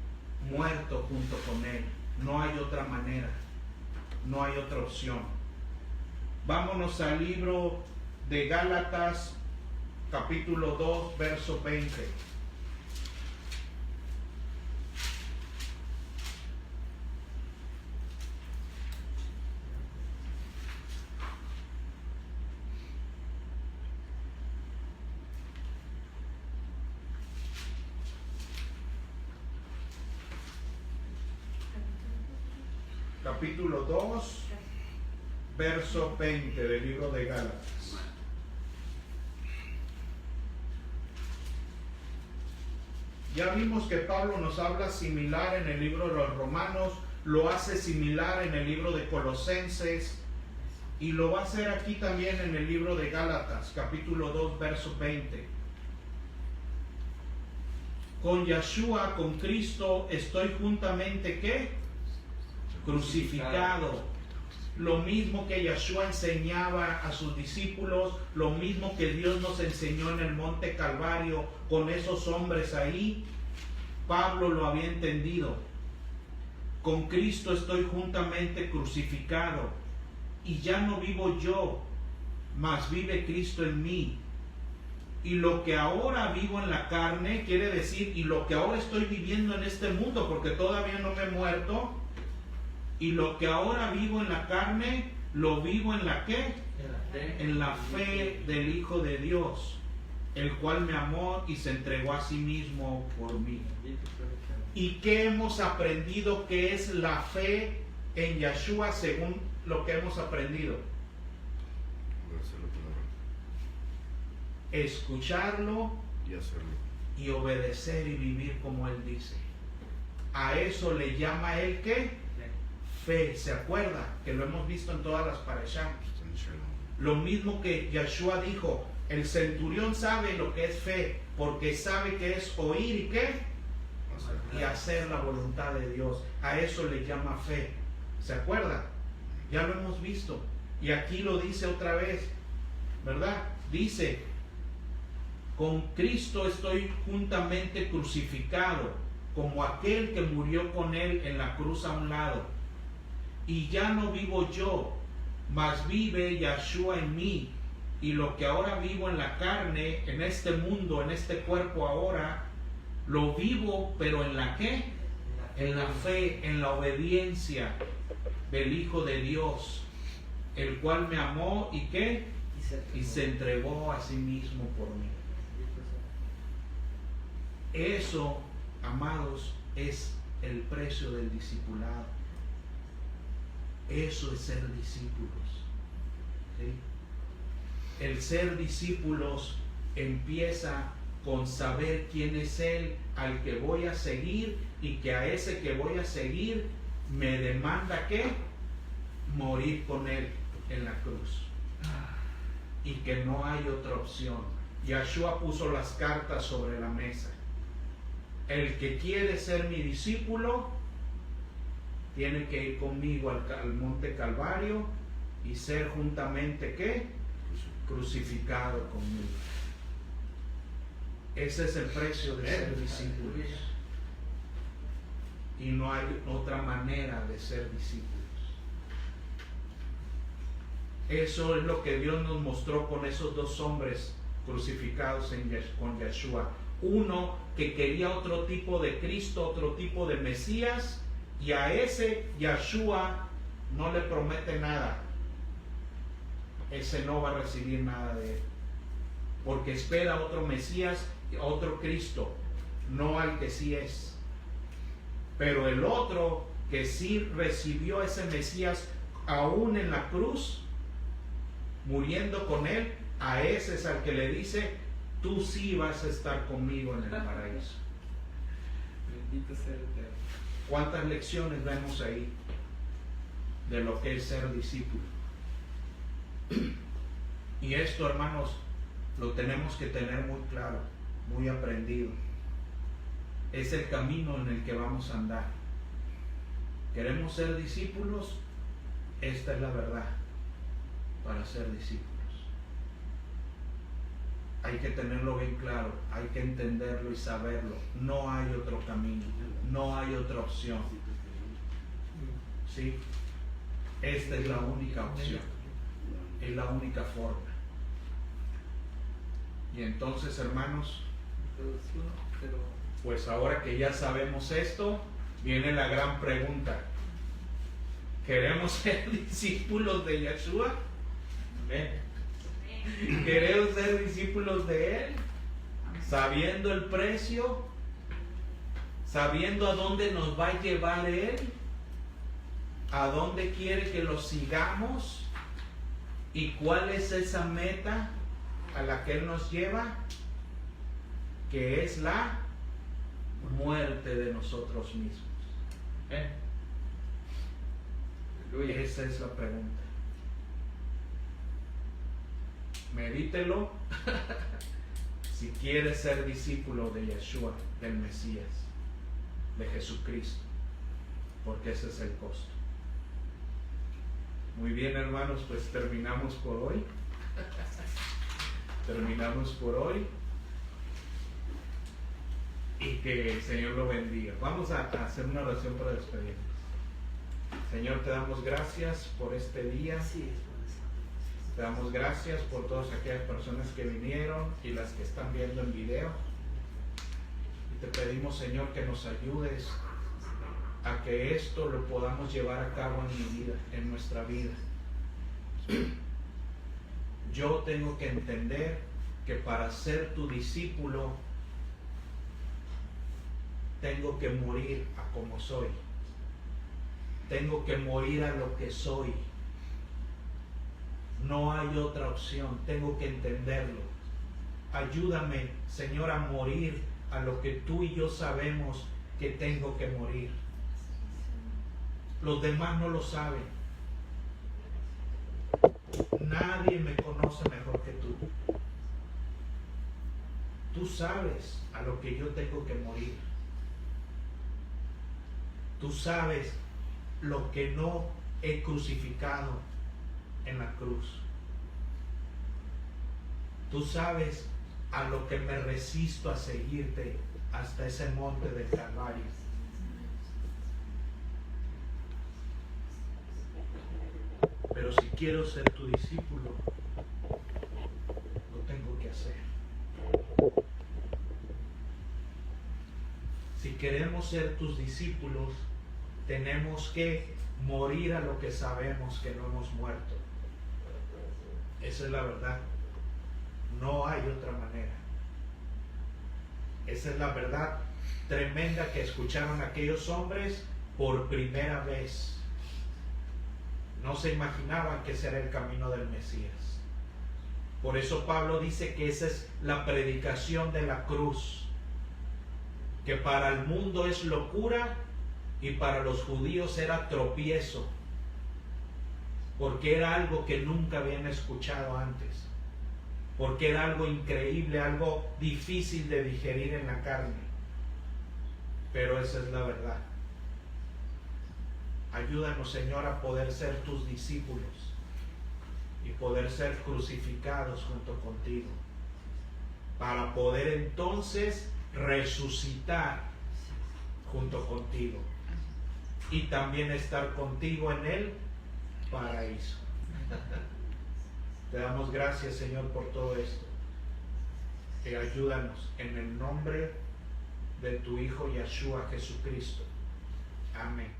muerto junto con Él. No hay otra manera, no hay otra opción. Vámonos al libro de Gálatas, capítulo 2, verso 20. Capítulo 2, verso 20 del libro de Gálatas. Ya vimos que Pablo nos habla similar en el libro de los Romanos, lo hace similar en el libro de Colosenses y lo va a hacer aquí también en el libro de Gálatas, capítulo 2, verso 20. Con Yeshua, con Cristo, estoy juntamente, ¿qué? Crucificado. Lo mismo que Yeshua enseñaba a sus discípulos, lo mismo que Dios nos enseñó en el monte Calvario con esos hombres ahí, Pablo lo había entendido. Con Cristo estoy juntamente crucificado, y ya no vivo yo, mas vive Cristo en mí. Y lo que ahora vivo en la carne, quiere decir, y lo que ahora estoy viviendo en este mundo, porque todavía no me he muerto, y lo que ahora vivo en la carne, lo vivo en la ¿qué? En la fe del Hijo de Dios, el cual me amó y se entregó a sí mismo por mí. ¿Y qué hemos aprendido que es la fe en Yeshua según lo que hemos aprendido? Escucharlo y hacerlo. Y obedecer y vivir como Él dice. A eso le llama Él ¿qué? Fe. ¿Se acuerda? Que lo hemos visto en todas las parashá. Lo mismo que Yeshua dijo, el centurión sabe lo que es fe, porque sabe que es oír y qué? Y hacer la voluntad de Dios. A eso le llama fe. ¿Se acuerda? Ya lo hemos visto. Y aquí lo dice otra vez, ¿verdad? Dice, con Cristo estoy juntamente crucificado, como aquel que murió con Él en la cruz a un lado. Y ya no vivo yo, mas vive Yeshua en mí. Y lo que ahora vivo en la carne, en este mundo, en este cuerpo ahora, lo vivo, pero ¿en la qué? En la fe, en la obediencia del Hijo de Dios, el cual me amó y ¿qué? Y se entregó a sí mismo por mí. Eso, amados, es el precio del discipulado. Eso es ser discípulos. ¿Sí? El ser discípulos empieza con saber quién es Él al que voy a seguir, y que a ese que voy a seguir me demanda ¿qué? Morir con Él en la cruz. Y que no hay otra opción. Yeshua puso las cartas sobre la mesa. El que quiere ser mi discípulo tiene que ir conmigo al monte Calvario y ser juntamente ¿qué? Crucificado conmigo. Ese es el precio de ser discípulos. Y no hay otra manera de ser discípulos. Eso es lo que Dios nos mostró con esos dos hombres crucificados con Yeshua. Uno que quería otro tipo de Cristo, otro tipo de Mesías, y a ese Yeshua no le promete nada. Ese no va a recibir nada de él, porque espera otro Mesías, otro Cristo, no al que sí es. Pero el otro que sí recibió ese Mesías aún en la cruz, muriendo con él, a ese es al que le dice, tú sí vas a estar conmigo en el paraíso. Bendito sea el Eterno. ¿Cuántas lecciones vemos ahí de lo que es ser discípulo? Y esto, hermanos, lo tenemos que tener muy claro, muy aprendido. Es el camino en el que vamos a andar. ¿Queremos ser discípulos? Esta es la verdad para ser discípulos. Hay que tenerlo bien claro, hay que entenderlo y saberlo. No hay otro camino, no hay otra opción. ¿Sí? Esta es la única opción, es la única forma. Y entonces, hermanos, pues ahora que ya sabemos esto, viene la gran pregunta. ¿Queremos ser discípulos de Yeshua? ¿Queremos ser discípulos de Él? Sabiendo el precio, sabiendo a dónde nos va a llevar Él, a dónde quiere que lo sigamos y cuál es esa meta a la que Él nos lleva, que es la muerte de nosotros mismos. Esa es la pregunta. Medítelo si quieres ser discípulo de Yeshua, del Mesías, de Jesucristo, porque ese es el costo. Muy bien, hermanos, pues terminamos por hoy. Terminamos por hoy. Y que el Señor lo bendiga. Vamos a hacer una oración para despedirnos. Señor, te damos gracias por este día. Te damos gracias por todas aquellas personas que vinieron y las que están viendo en video. Y te pedimos, Señor, que nos ayudes a que esto lo podamos llevar a cabo en mi vida, en nuestra vida. Yo tengo que entender que para ser tu discípulo tengo que morir a como soy. Tengo que morir a lo que soy. No hay otra opción. Tengo que entenderlo. Ayúdame, Señor, a morir a lo que tú y yo sabemos que tengo que morir. Los demás no lo saben. Nadie me conoce mejor que tú. Tú sabes a lo que yo tengo que morir. Tú sabes lo que no he crucificado en la cruz. Tú sabes a lo que me resisto a seguirte hasta ese monte del Calvario. Pero si quiero ser tu discípulo, lo tengo que hacer. Si queremos ser tus discípulos, tenemos que morir a lo que sabemos que no hemos muerto. Esa es la verdad. No hay otra manera. Esa es la verdad tremenda que escucharon aquellos hombres por primera vez. No se imaginaban que ese era el camino del Mesías. Por eso Pablo dice que esa es la predicación de la cruz, que para el mundo es locura y para los judíos era tropiezo, porque era algo que nunca habían escuchado antes, porque era algo increíble, algo difícil de digerir en la carne. Pero esa es la verdad. Ayúdanos, Señor, a poder ser tus discípulos y poder ser crucificados junto contigo, para poder entonces resucitar junto contigo y también estar contigo en el paraíso. Te damos gracias, Señor, por todo esto. Y ayúdanos en el nombre de tu Hijo Yeshua Jesucristo. Amén.